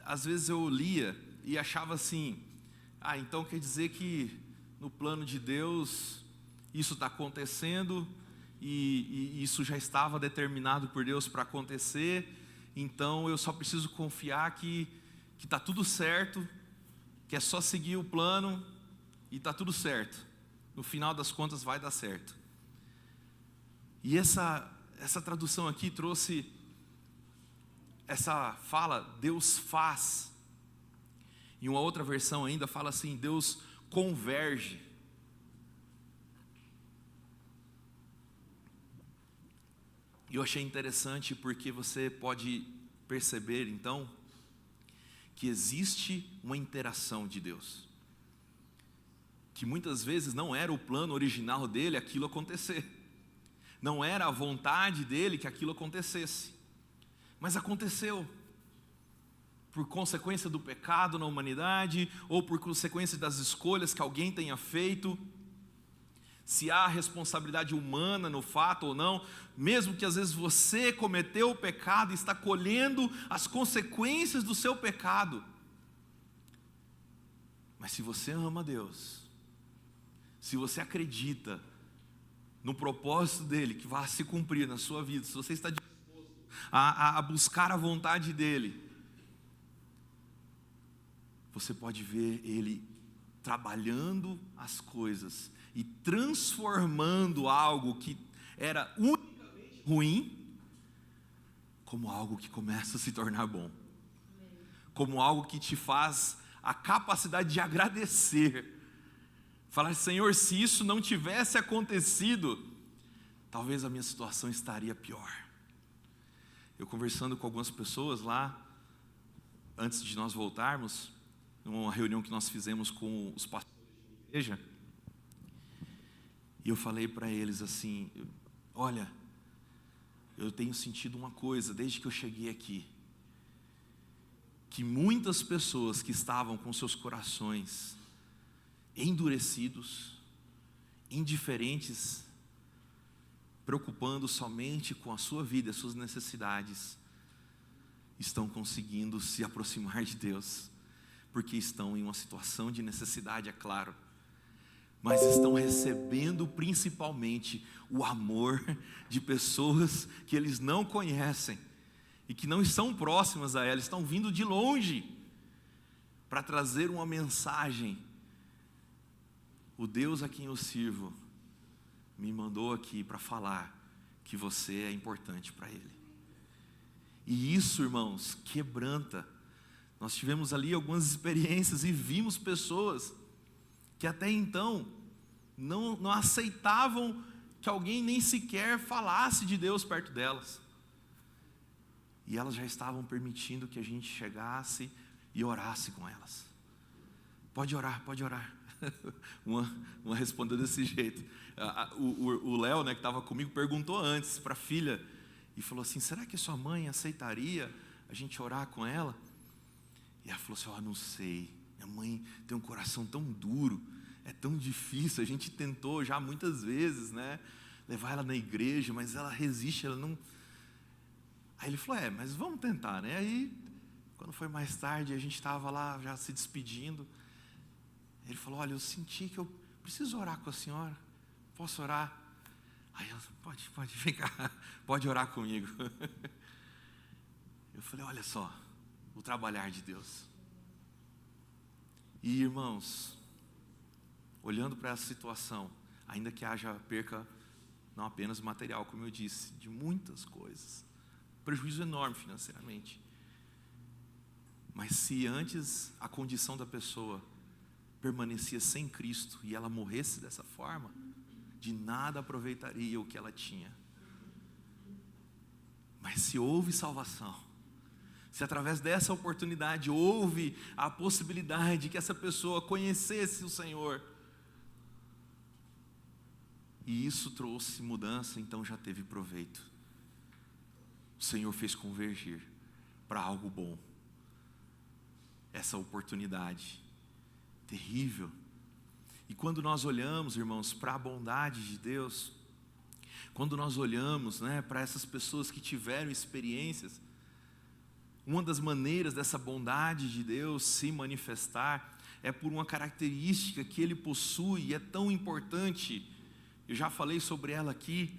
Speaker 1: às vezes eu lia e achava assim: então quer dizer que no plano de Deus isso está acontecendo e isso já estava determinado por Deus para acontecer, então eu só preciso confiar que está tudo certo, que é só seguir o plano e está tudo certo, no final das contas vai dar certo. E essa tradução aqui trouxe essa fala: Deus faz. Em uma outra versão ainda fala assim: Deus converge. E eu achei interessante porque você pode perceber então que existe uma interação de Deus, que muitas vezes não era o plano original dele aquilo acontecer, não era a vontade dele que aquilo acontecesse, mas aconteceu por consequência do pecado na humanidade, ou por consequência das escolhas que alguém tenha feito. Se há responsabilidade humana no fato ou não, mesmo que às vezes você cometeu o pecado e está colhendo as consequências do seu pecado, mas se você ama Deus, se você acredita no propósito dele que vai se cumprir na sua vida, se você está disposto a buscar a vontade dele, você pode ver ele trabalhando as coisas e transformando algo que era unicamente ruim como algo que começa a se tornar bom, como algo que te faz a capacidade de agradecer, falar: Senhor, se isso não tivesse acontecido, talvez a minha situação estaria pior. Eu conversando com algumas pessoas lá, antes de nós voltarmos, numa reunião que nós fizemos com os pastores da igreja, e eu falei para eles assim: olha, eu tenho sentido uma coisa desde que eu cheguei aqui, que muitas pessoas que estavam com seus corações endurecidos, indiferentes, preocupando somente com a sua vida, as suas necessidades, estão conseguindo se aproximar de Deus, porque estão em uma situação de necessidade, é claro, mas estão recebendo principalmente o amor de pessoas que eles não conhecem e que não estão próximas a elas, estão vindo de longe para trazer uma mensagem: o Deus a quem eu sirvo me mandou aqui para falar que você é importante para Ele. E isso, irmãos, quebranta. Nós tivemos ali algumas experiências e vimos pessoas que até então não aceitavam que alguém nem sequer falasse de Deus perto delas. E elas já estavam permitindo que a gente chegasse e orasse com elas. Pode orar, pode orar. Uma respondeu desse jeito. O Léo, né, que estava comigo, perguntou antes para a filha e falou assim: será que sua mãe aceitaria a gente orar com ela? E ela falou assim: não sei, minha mãe tem um coração tão duro, é tão difícil, a gente tentou já muitas vezes, né, levar ela na igreja, mas ela resiste, ela não... Aí ele falou: mas vamos tentar, né? Aí, quando foi mais tarde, a gente estava lá já se despedindo, ele falou: olha, eu senti que eu preciso orar com a senhora, posso orar? Aí ela: pode, vem cá, pode orar comigo. Eu falei: olha só, o trabalhar de Deus. E irmãos, olhando para essa situação, ainda que haja perca, não apenas material, como eu disse, de muitas coisas, prejuízo enorme financeiramente, mas se antes a condição da pessoa permanecia sem Cristo e ela morresse dessa forma, de nada aproveitaria o que ela tinha. Mas se houve salvação, se através dessa oportunidade houve a possibilidade que essa pessoa conhecesse o Senhor, e isso trouxe mudança, então já teve proveito. O Senhor fez convergir para algo bom essa oportunidade terrível. E quando nós olhamos, irmãos, para a bondade de Deus, quando nós olhamos, né, para essas pessoas que tiveram experiências, uma das maneiras dessa bondade de Deus se manifestar é por uma característica que Ele possui e é tão importante. Eu já falei sobre ela aqui,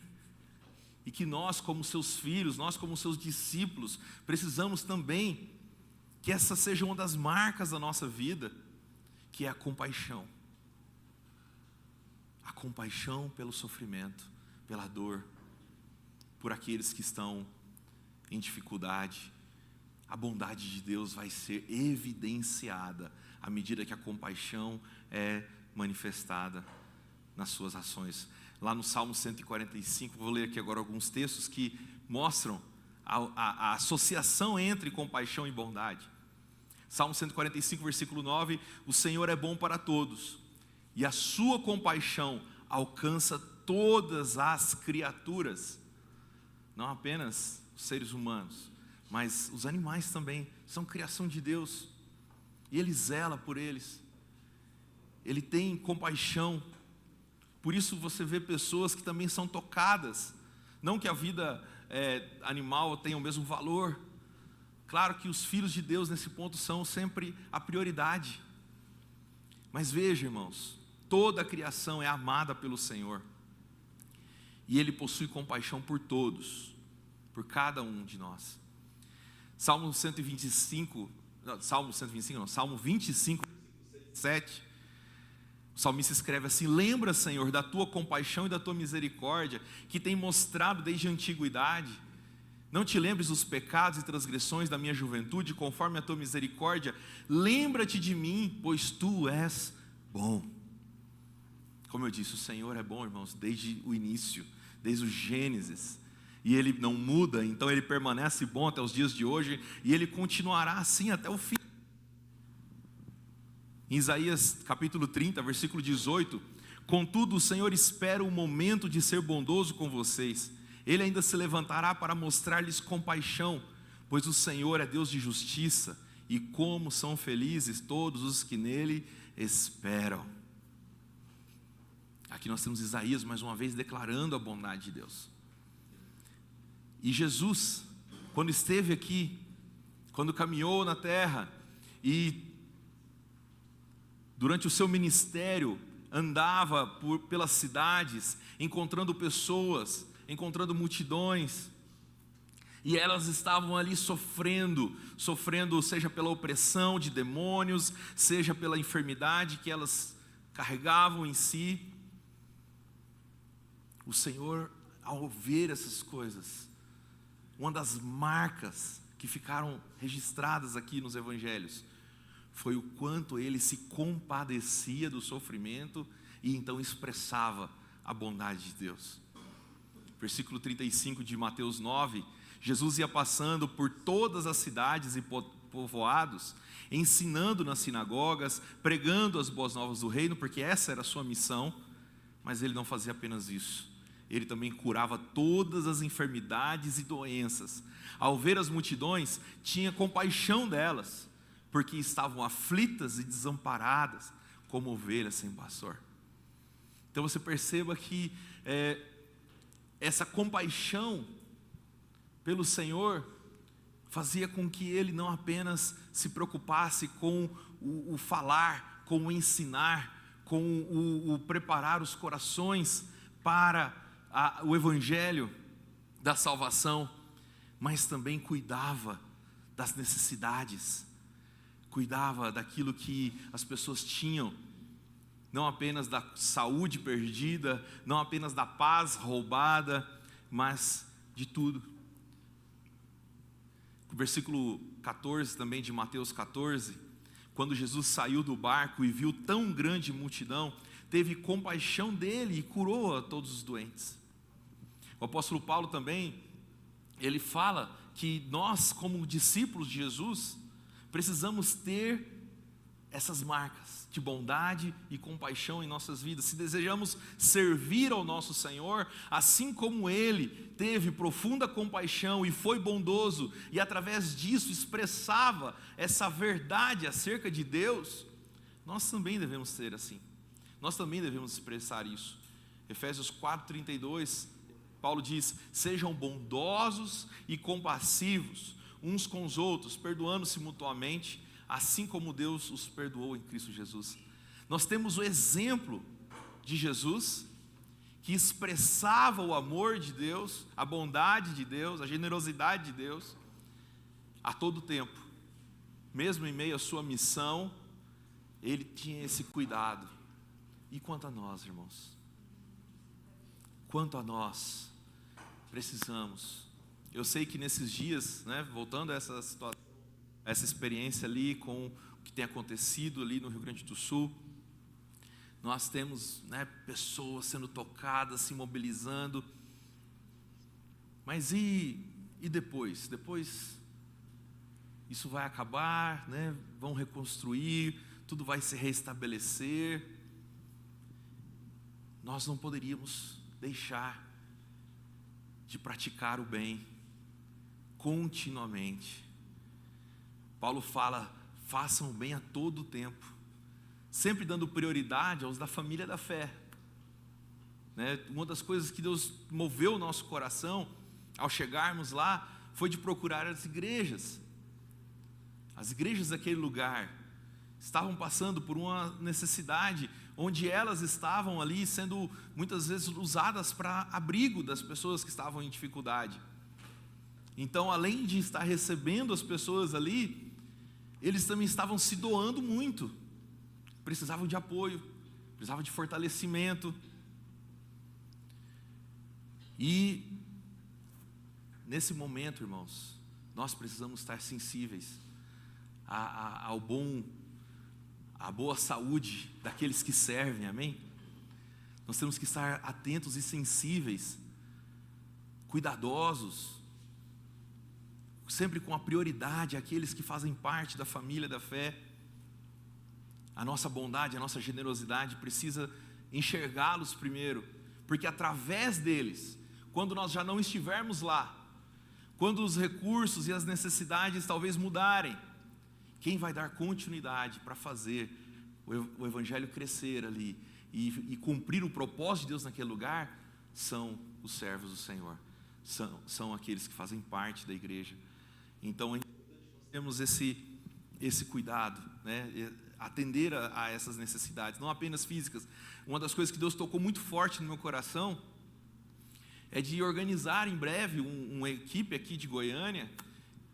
Speaker 1: e que nós, como seus filhos, nós, como seus discípulos, precisamos também que essa seja uma das marcas da nossa vida, que é a compaixão. A compaixão pelo sofrimento, pela dor, por aqueles que estão em dificuldade. A bondade de Deus vai ser evidenciada à medida que a compaixão é manifestada nas suas ações. Lá no Salmo 145, vou ler aqui agora alguns textos que mostram a associação entre compaixão e bondade. Salmo 145, versículo 9: o Senhor é bom para todos, e a sua compaixão alcança todas as criaturas. Não apenas os seres humanos, mas os animais também são criação de Deus, e Ele zela por eles, Ele tem compaixão. Por isso você vê pessoas que também são tocadas, não que a vida animal tenha o mesmo valor. Claro que os filhos de Deus nesse ponto são sempre a prioridade. Mas veja, irmãos, toda a criação é amada pelo Senhor, e Ele possui compaixão por todos, por cada um de nós. Salmo 25, 7, o salmista escreve assim: lembra, Senhor, da tua compaixão e da tua misericórdia, que tem mostrado desde a antiguidade. Não te lembres dos pecados e transgressões da minha juventude, conforme a tua misericórdia, lembra-te de mim, pois tu és bom. Como eu disse, o Senhor é bom, irmãos, desde o início, desde o Gênesis, e Ele não muda, então Ele permanece bom até os dias de hoje, e Ele continuará assim até o fim. Em Isaías capítulo 30, versículo 18: contudo o Senhor espera o momento de ser bondoso com vocês, Ele ainda se levantará para mostrar-lhes compaixão, pois o Senhor é Deus de justiça, e como são felizes todos os que nele esperam. Aqui nós temos Isaías mais uma vez declarando a bondade de Deus. E Jesus, quando esteve aqui, quando caminhou na terra e durante o seu ministério andava pelas cidades, encontrando pessoas, encontrando multidões, e elas estavam ali sofrendo, seja pela opressão de demônios, seja pela enfermidade que elas carregavam em si. O Senhor, ao ver essas coisas, uma das marcas que ficaram registradas aqui nos evangelhos foi o quanto ele se compadecia do sofrimento e então expressava a bondade de Deus. Versículo 35 de Mateus 9, Jesus ia passando por todas as cidades e povoados, ensinando nas sinagogas, pregando as boas novas do reino, porque essa era a sua missão, mas ele não fazia apenas isso. Ele também curava todas as enfermidades e doenças. Ao ver as multidões, tinha compaixão delas, porque estavam aflitas e desamparadas, como ovelhas sem pastor. Então você perceba que essa compaixão pelo Senhor fazia com que ele não apenas se preocupasse com o falar, com o ensinar, com o preparar os corações para o evangelho da salvação, mas também cuidava das necessidades, cuidava daquilo que as pessoas tinham, não apenas da saúde perdida, não apenas da paz roubada, mas de tudo. Versículo 14 também de Mateus 14, quando Jesus saiu do barco e viu tão grande multidão, teve compaixão dele e curou a todos os doentes. O apóstolo Paulo também, ele fala que nós, como discípulos de Jesus, precisamos ter essas marcas de bondade e compaixão em nossas vidas. Se desejamos servir ao nosso Senhor, assim como Ele teve profunda compaixão e foi bondoso, e através disso expressava essa verdade acerca de Deus, nós também devemos ser assim. Nós também devemos expressar isso. Efésios 4:32, Paulo diz: sejam bondosos e compassivos uns com os outros, perdoando-se mutuamente, assim como Deus os perdoou em Cristo Jesus. Nós temos o exemplo de Jesus, que expressava o amor de Deus, a bondade de Deus, a generosidade de Deus, a todo tempo. Mesmo em meio à sua missão, ele tinha esse cuidado. E quanto a nós, irmãos? Quanto a nós, precisamos. Eu sei que nesses dias, voltando a essa situação, essa experiência ali com o que tem acontecido ali no Rio Grande do Sul, nós temos pessoas sendo tocadas, se mobilizando, mas e depois? Depois isso vai acabar, vão reconstruir, tudo vai se restabelecer. Nós não poderíamos deixar de praticar o bem continuamente. Paulo fala: façam o bem a todo tempo, sempre dando prioridade aos da família da fé. Uma das coisas que Deus moveu o nosso coração ao chegarmos lá foi de procurar as igrejas. As igrejas daquele lugar estavam passando por uma necessidade, onde elas estavam ali sendo muitas vezes usadas para abrigo das pessoas que estavam em dificuldade. Então, além de estar recebendo as pessoas ali, eles também estavam se doando muito, precisavam de apoio, precisavam de fortalecimento. E nesse momento, irmãos, nós precisamos estar sensíveis à boa saúde daqueles que servem, amém? Nós temos que estar atentos e sensíveis, cuidadosos, sempre com a prioridade àqueles que fazem parte da família da fé. A nossa bondade, a nossa generosidade precisa enxergá-los primeiro, porque através deles, quando nós já não estivermos lá, quando os recursos e as necessidades talvez mudarem, quem vai dar continuidade para fazer o evangelho crescer ali e cumprir o propósito de Deus naquele lugar são os servos do Senhor, são aqueles que fazem parte da igreja. Então nós temos esse cuidado, atender a essas necessidades, não apenas físicas. Uma das coisas que Deus tocou muito forte no meu coração é de organizar em breve uma equipe aqui de Goiânia,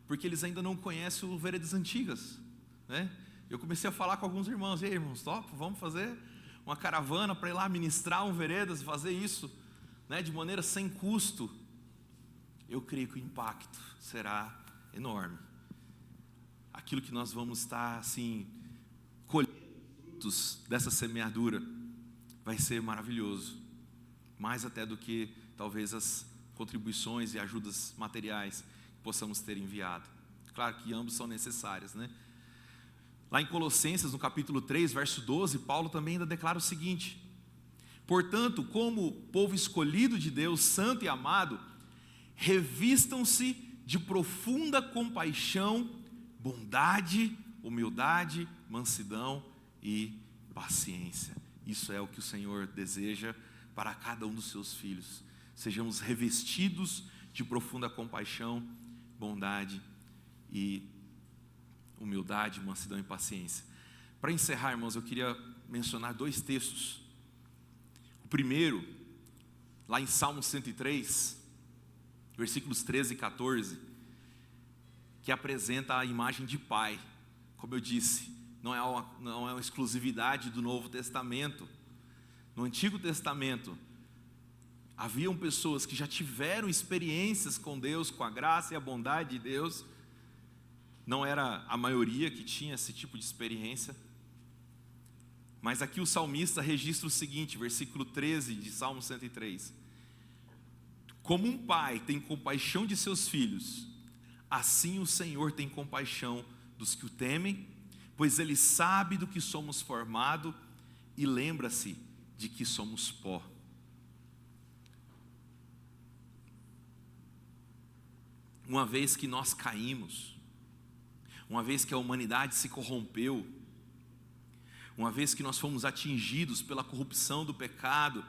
Speaker 1: porque eles ainda não conhecem o Veredas Antigas, Eu comecei a falar com alguns irmãos: ei, irmãos, top, vamos fazer uma caravana para ir lá ministrar um Veredas, fazer isso, de maneira sem custo. Eu creio que o impacto será enorme. Aquilo que nós vamos estar assim colhendo frutos dessa semeadura vai ser maravilhoso, mais até do que talvez as contribuições e ajudas materiais que possamos ter enviado. Claro que ambos são necessários, né? Lá em Colossenses, no capítulo 3, verso 12, Paulo também ainda declara o seguinte: portanto, como povo escolhido de Deus, santo e amado, revistam-se de profunda compaixão, bondade, humildade, mansidão e paciência. Isso é o que o Senhor deseja para cada um dos seus filhos. Sejamos revestidos de profunda compaixão, bondade e humildade, mansidão e paciência. Para encerrar, irmãos, eu queria mencionar 2 textos. O primeiro, lá em Salmo 103, versículos 13 e 14, que apresenta a imagem de pai. Como eu disse, não é uma exclusividade do Novo Testamento. No Antigo Testamento, haviam pessoas que já tiveram experiências com Deus, com a graça e a bondade de Deus. Não era a maioria que tinha esse tipo de experiência. Mas aqui o salmista registra o seguinte, versículo 13 de Salmo 103. Como um pai tem compaixão de seus filhos, assim o Senhor tem compaixão dos que o temem, pois Ele sabe do que somos formados e lembra-se de que somos pó. Uma vez que nós caímos, uma vez que a humanidade se corrompeu, uma vez que nós fomos atingidos pela corrupção do pecado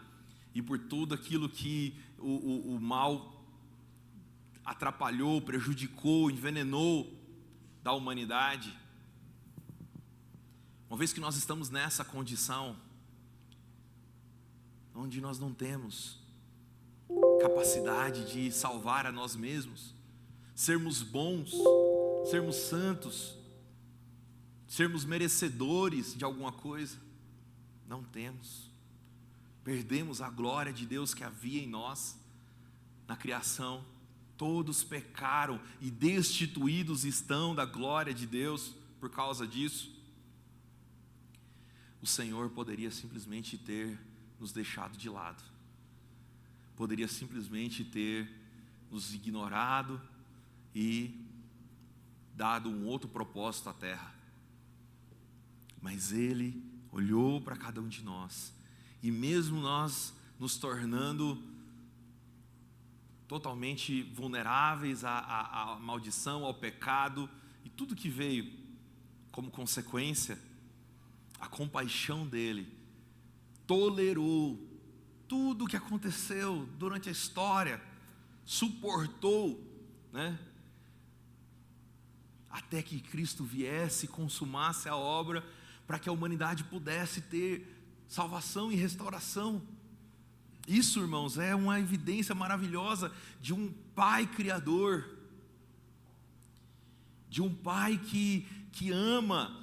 Speaker 1: e por tudo aquilo que o mal atrapalhou, prejudicou, envenenou da humanidade, uma vez que nós estamos nessa condição, onde nós não temos capacidade de salvar a nós mesmos, sermos bons, sermos santos, sermos merecedores de alguma coisa, não temos. Perdemos a glória de Deus que havia em nós, na criação. Todos pecaram e destituídos estão da glória de Deus por causa disso. O Senhor poderia simplesmente ter nos deixado de lado, poderia simplesmente ter nos ignorado e dado um outro propósito à terra. Mas Ele olhou para cada um de nós, e mesmo nós nos tornando totalmente vulneráveis à maldição, ao pecado e tudo que veio como consequência, a compaixão dele tolerou tudo o que aconteceu durante a história, suportou, né? Até que Cristo viesse e consumasse a obra, para que a humanidade pudesse ter salvação e restauração. Isso, irmãos, é uma evidência maravilhosa de um Pai Criador, de um Pai que ama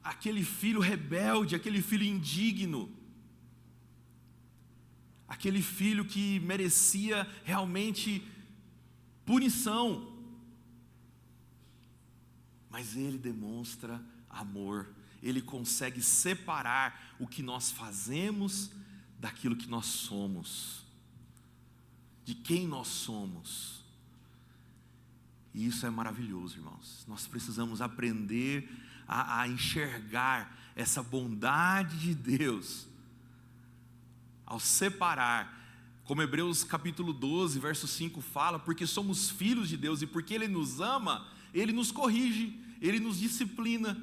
Speaker 1: aquele filho rebelde, aquele filho indigno, aquele filho que merecia realmente punição. Mas Ele demonstra amor, Ele consegue separar o que nós fazemos daquilo que nós somos, de quem nós somos. E isso é maravilhoso, irmãos. Nós precisamos aprender a enxergar essa bondade de Deus, ao separar, como Hebreus capítulo 12, verso 5 fala, porque somos filhos de Deus e porque Ele nos ama, Ele nos corrige, Ele nos disciplina,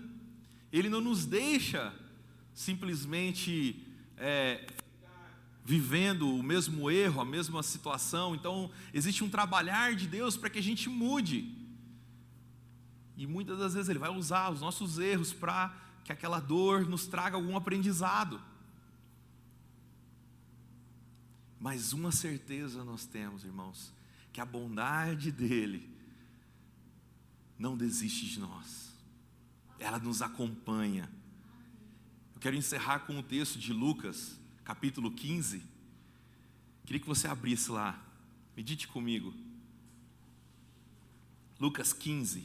Speaker 1: Ele não nos deixa simplesmente vivendo o mesmo erro, a mesma situação. Então existe um trabalhar de Deus para que a gente mude, e muitas das vezes Ele vai usar os nossos erros para que aquela dor nos traga algum aprendizado. Mas uma certeza nós temos, irmãos, que a bondade dEle não desiste de nós, ela nos acompanha. Eu quero encerrar com o texto de Lucas, capítulo 15, queria que você abrisse lá, medite comigo. Lucas 15.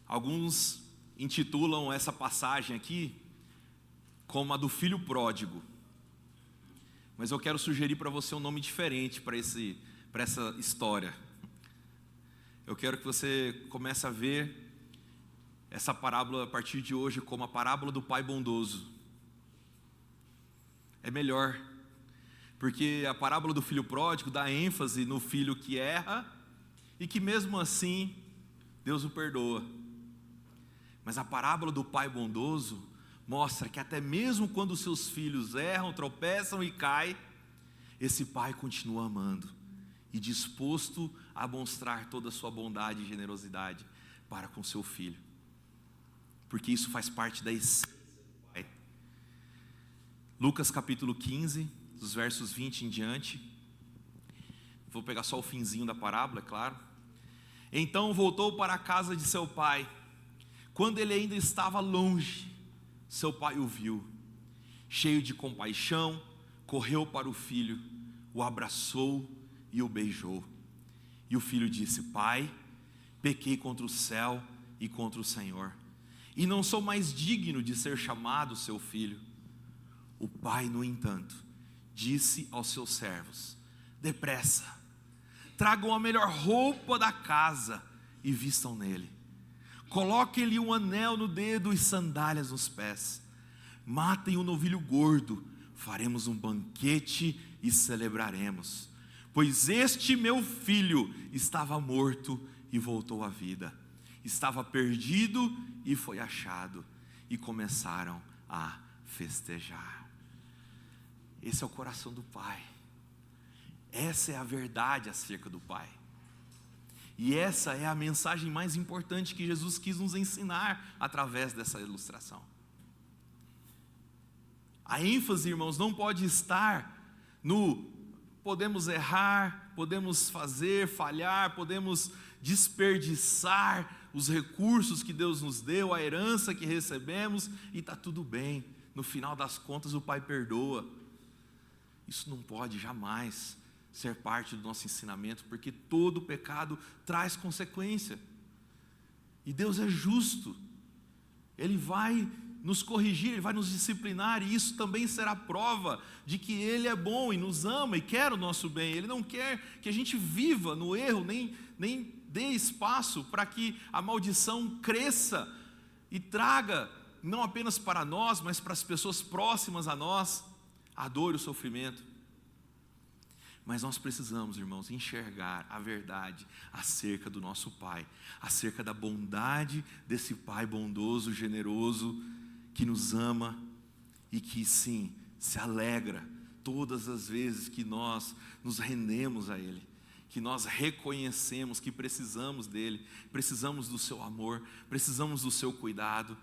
Speaker 1: Alguns intitulam essa passagem aqui como a do filho pródigo. Mas eu quero sugerir para você um nome diferente para essa história. Eu quero que você comece a ver essa parábola a partir de hoje como a parábola do pai bondoso. É melhor, porque a parábola do filho pródigo dá ênfase no filho que erra e que mesmo assim Deus o perdoa. Mas a parábola do pai bondoso mostra que até mesmo quando seus filhos erram, tropeçam e caem, esse pai continua amando e disposto a mostrar toda a sua bondade e generosidade para com seu filho, porque isso faz parte da essência do pai. Lucas capítulo 15, dos versos 20 em diante. Vou pegar só o finzinho da parábola, é claro. Então voltou para a casa de seu pai. Quando ele ainda estava longe, seu pai o viu, cheio de compaixão, correu para o filho, o abraçou e o beijou. E o filho disse: Pai, pequei contra o céu e contra o Senhor, e não sou mais digno de ser chamado seu filho. O pai, no entanto, disse aos seus servos: Depressa, tragam a melhor roupa da casa e vistam nele. Coloquem-lhe um anel no dedo e sandálias nos pés. Matem um novilho gordo, faremos um banquete e celebraremos. Pois este meu filho estava morto e voltou à vida. Estava perdido e foi achado. E começaram a festejar. Esse é o coração do Pai. Essa é a verdade acerca do Pai. E essa é a mensagem mais importante que Jesus quis nos ensinar através dessa ilustração. A ênfase, irmãos, não pode estar no podemos errar, podemos fazer, falhar, podemos desperdiçar os recursos que Deus nos deu, a herança que recebemos, e está tudo bem. No final das contas, o Pai perdoa. Isso não pode jamais ser parte do nosso ensinamento, porque todo pecado traz consequência. E Deus é justo. Ele vai nos corrigir, Ele vai nos disciplinar, e isso também será prova de que Ele é bom e nos ama e quer o nosso bem. Ele não quer que a gente viva no erro, nem dê espaço para que a maldição cresça e traga, não apenas para nós, mas para as pessoas próximas a nós, a dor e o sofrimento. Mas nós precisamos, irmãos, enxergar a verdade acerca do nosso Pai, acerca da bondade desse Pai bondoso, generoso, que nos ama e que sim, se alegra todas as vezes que nós nos rendemos a Ele, que nós reconhecemos que precisamos dEle, precisamos do seu amor, precisamos do seu cuidado,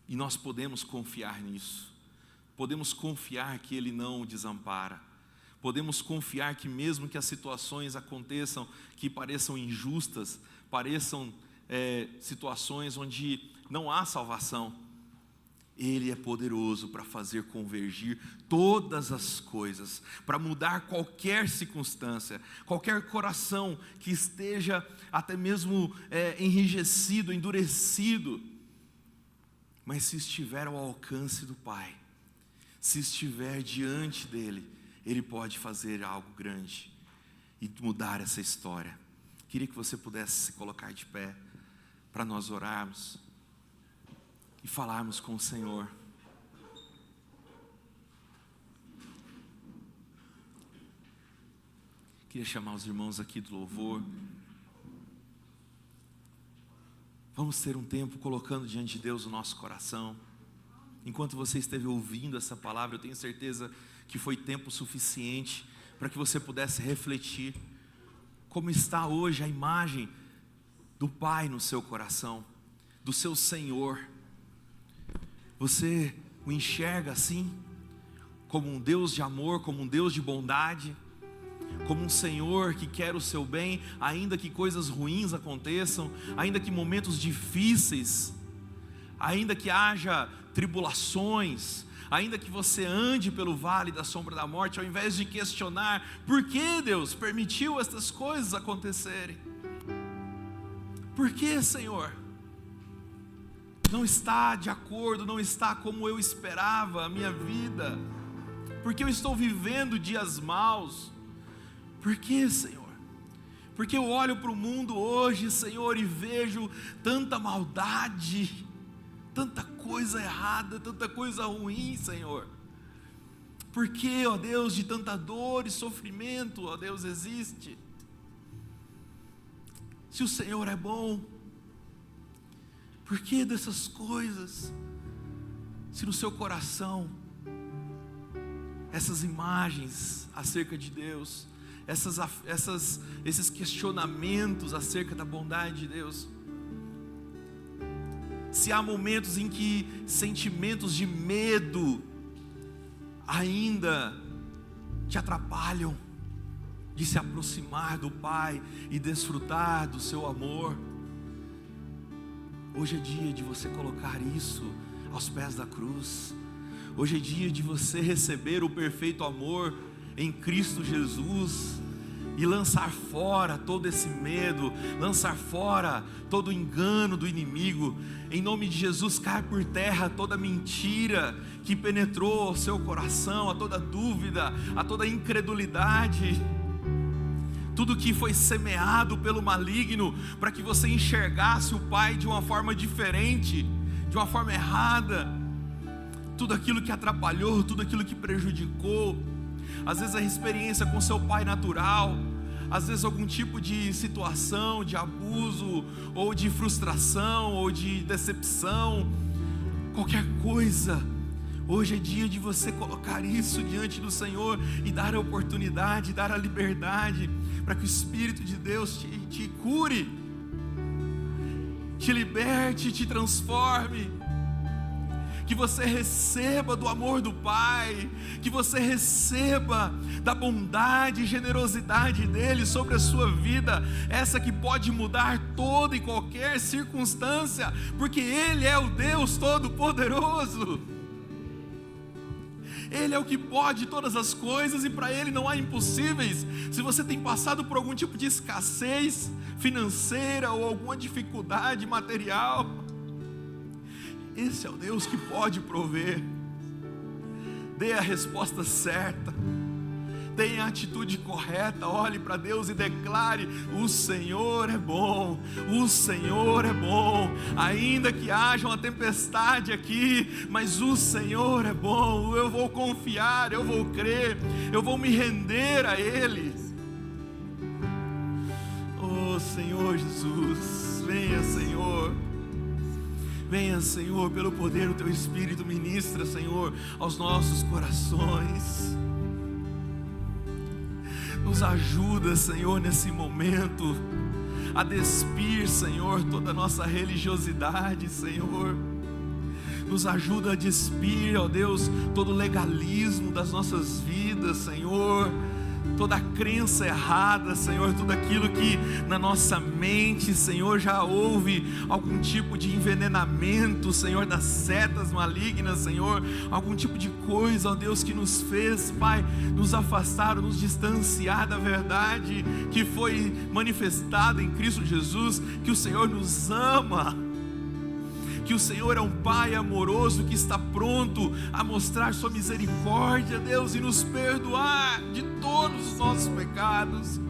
Speaker 1: e nós podemos confiar nisso, podemos confiar que Ele não o desampara. Podemos confiar que mesmo que as situações aconteçam, que pareçam injustas, pareçam situações onde não há salvação, Ele é poderoso para fazer convergir todas as coisas, para mudar qualquer circunstância, qualquer coração que esteja até mesmo enrijecido, endurecido. Mas se estiver ao alcance do Pai, se estiver diante dEle, Ele pode fazer algo grande e mudar essa história. Queria que você pudesse se colocar de pé para nós orarmos e falarmos com o Senhor. Queria chamar os irmãos aqui do louvor. Vamos ter um tempo colocando diante de Deus o nosso coração. Enquanto você esteve ouvindo essa palavra, eu tenho certeza que foi tempo suficiente para que você pudesse refletir como está hoje a imagem do Pai no seu coração, do seu Senhor. Você o enxerga assim, como um Deus de amor, como um Deus de bondade, como um Senhor que quer o seu bem, ainda que coisas ruins aconteçam, ainda que momentos difíceis, ainda que haja tribulações, Ainda que você ande pelo vale da sombra da morte, ao invés de questionar por que Deus permitiu essas coisas acontecerem. Por que, Senhor? Não está de acordo, não está como eu esperava a minha vida. Porque eu estou vivendo dias maus. Por que, Senhor? Porque eu olho para o mundo hoje, Senhor, e vejo tanta maldade, tanta coisa errada, tanta coisa ruim, Senhor. Por que, ó Deus, de tanta dor e sofrimento, ó Deus, existe? Se o Senhor é bom, por que dessas coisas? Se no seu coração, essas imagens acerca de Deus, esses questionamentos acerca da bondade de Deus, se há momentos em que sentimentos de medo ainda te atrapalham de se aproximar do Pai e desfrutar do seu amor, hoje é dia de você colocar isso aos pés da cruz. Hoje é dia de você receber o perfeito amor em Cristo Jesus e lançar fora todo esse medo, lançar fora todo o engano do inimigo. Em nome de Jesus, cai por terra toda mentira que penetrou ao seu coração, a toda dúvida, a toda incredulidade, tudo que foi semeado pelo maligno para que você enxergasse o Pai de uma forma diferente, de uma forma errada, tudo aquilo que atrapalhou, tudo aquilo que prejudicou. Às vezes a experiência com seu pai natural, às vezes algum tipo de situação, de abuso, ou de frustração, ou de decepção, qualquer coisa. Hoje é dia de você colocar isso diante do Senhor e dar a oportunidade, dar a liberdade, para que o Espírito de Deus te cure, te liberte, te transforme. Que você receba do amor do Pai, que você receba da bondade e generosidade dEle sobre a sua vida, essa que pode mudar toda e qualquer circunstância, porque Ele é o Deus Todo-Poderoso. Ele é o que pode todas as coisas e para Ele não há impossíveis. Se você tem passado por algum tipo de escassez financeira ou alguma dificuldade material, esse é o Deus que pode prover. Dê a resposta certa, tenha a atitude correta, olhe para Deus e declare: o Senhor é bom, o Senhor é bom, ainda que haja uma tempestade aqui, mas o Senhor é bom, eu vou confiar, eu vou crer, eu vou me render a Ele. Oh Senhor Jesus, venha Senhor. Venha, Senhor, pelo poder do Teu Espírito, ministra, Senhor, aos nossos corações. Nos ajuda, Senhor, nesse momento, a despir, Senhor, toda a nossa religiosidade, Senhor. Nos ajuda a despir, ó Deus, todo o legalismo das nossas vidas, Senhor. Toda a crença errada, Senhor, tudo aquilo que na nossa mente, Senhor, já houve algum tipo de envenenamento, Senhor, das setas malignas, Senhor, algum tipo de coisa, ó Deus, que nos fez, Pai, nos afastar, nos distanciar da verdade que foi manifestada em Cristo Jesus, que o Senhor nos ama, que o Senhor é um Pai amoroso que está pronto a mostrar sua misericórdia, Deus, e nos perdoar de todos os nossos pecados.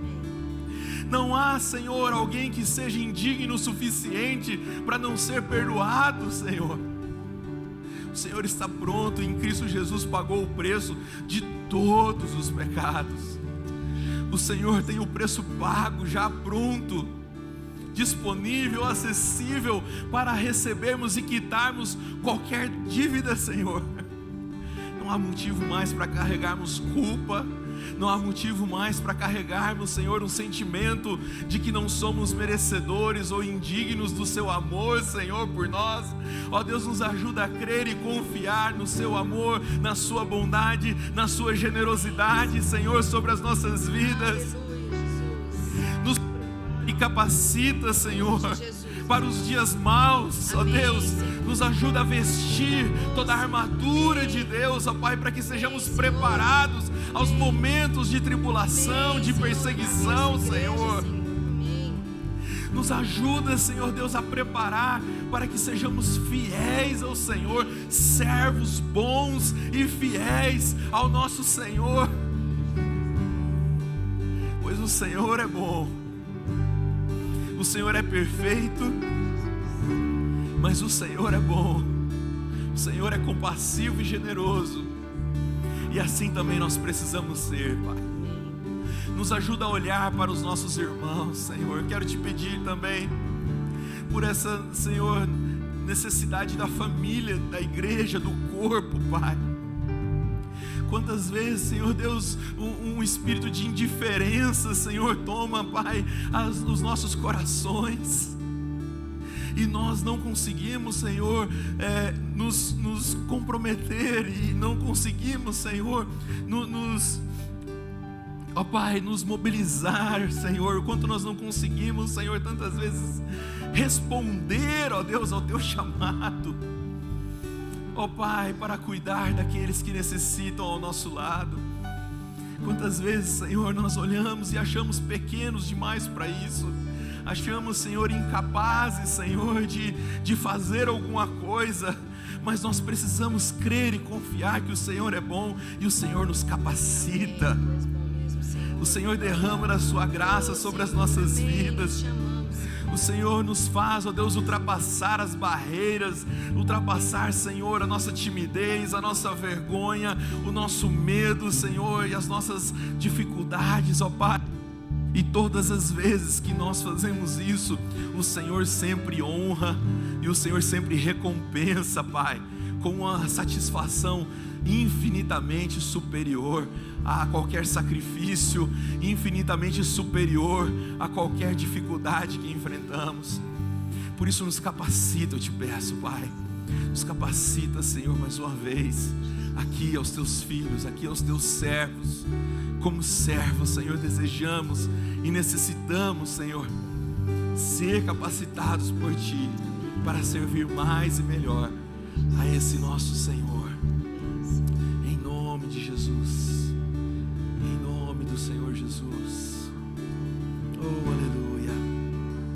Speaker 1: Não há, Senhor, alguém que seja indigno o suficiente para não ser perdoado, Senhor. O Senhor está pronto, em Cristo Jesus pagou o preço de todos os pecados. O Senhor tem o preço pago já pronto, disponível, acessível para recebermos e quitarmos qualquer dívida, Senhor. Não há motivo mais para carregarmos culpa, não há motivo mais para carregarmos, Senhor, um sentimento de que não somos merecedores ou indignos do Seu amor, Senhor, por nós. Ó Deus, nos ajuda a crer e confiar no Seu amor, na Sua bondade, na Sua generosidade, Senhor, sobre as nossas vidas. E capacita, Senhor, para os dias maus, ó Deus, Nos ajuda a vestir toda a armadura de Deus, ó Pai, para que sejamos preparados aos momentos de tribulação, de perseguição, Senhor. Nos ajuda, Senhor Deus, a preparar para que sejamos fiéis ao Senhor, servos bons e fiéis ao nosso Senhor, pois o Senhor é bom, o Senhor é perfeito, mas o Senhor é bom, o Senhor é compassivo e generoso, e assim também nós precisamos ser, Pai. Nos ajuda a olhar para os nossos irmãos, Senhor. Quero te pedir também por essa, Senhor, necessidade da família, da igreja, do corpo, Pai. Quantas vezes, Senhor Deus, um espírito de indiferença, Senhor, toma, Pai, os nossos corações. E nós não conseguimos, Senhor, nos comprometer, e não conseguimos, Senhor, ó Pai, nos mobilizar, Senhor. O quanto nós não conseguimos, Senhor, tantas vezes responder, ó Deus, ao Teu chamado, ó Pai, para cuidar daqueles que necessitam ao nosso lado. Quantas vezes, Senhor, nós olhamos e achamos pequenos demais para isso. Achamos, Senhor, incapazes, Senhor, de fazer alguma coisa. Mas nós precisamos crer e confiar que o Senhor é bom e o Senhor nos capacita. O Senhor derrama a sua graça sobre as nossas vidas. O Senhor nos faz, ó Deus, ultrapassar as barreiras, ultrapassar, Senhor, a nossa timidez, a nossa vergonha, o nosso medo, Senhor, e as nossas dificuldades, ó Pai. E todas as vezes que nós fazemos isso, o Senhor sempre honra e o Senhor sempre recompensa, Pai, com uma satisfação infinitamente superior a qualquer sacrifício, infinitamente superior a qualquer dificuldade que enfrentamos. Por isso nos capacita, eu te peço, Pai, nos capacita, Senhor, mais uma vez, aqui aos Teus filhos, aqui aos Teus servos. Como servos, Senhor, desejamos e necessitamos, Senhor, ser capacitados por Ti para servir mais e melhor a esse nosso Senhor. Em nome de Jesus.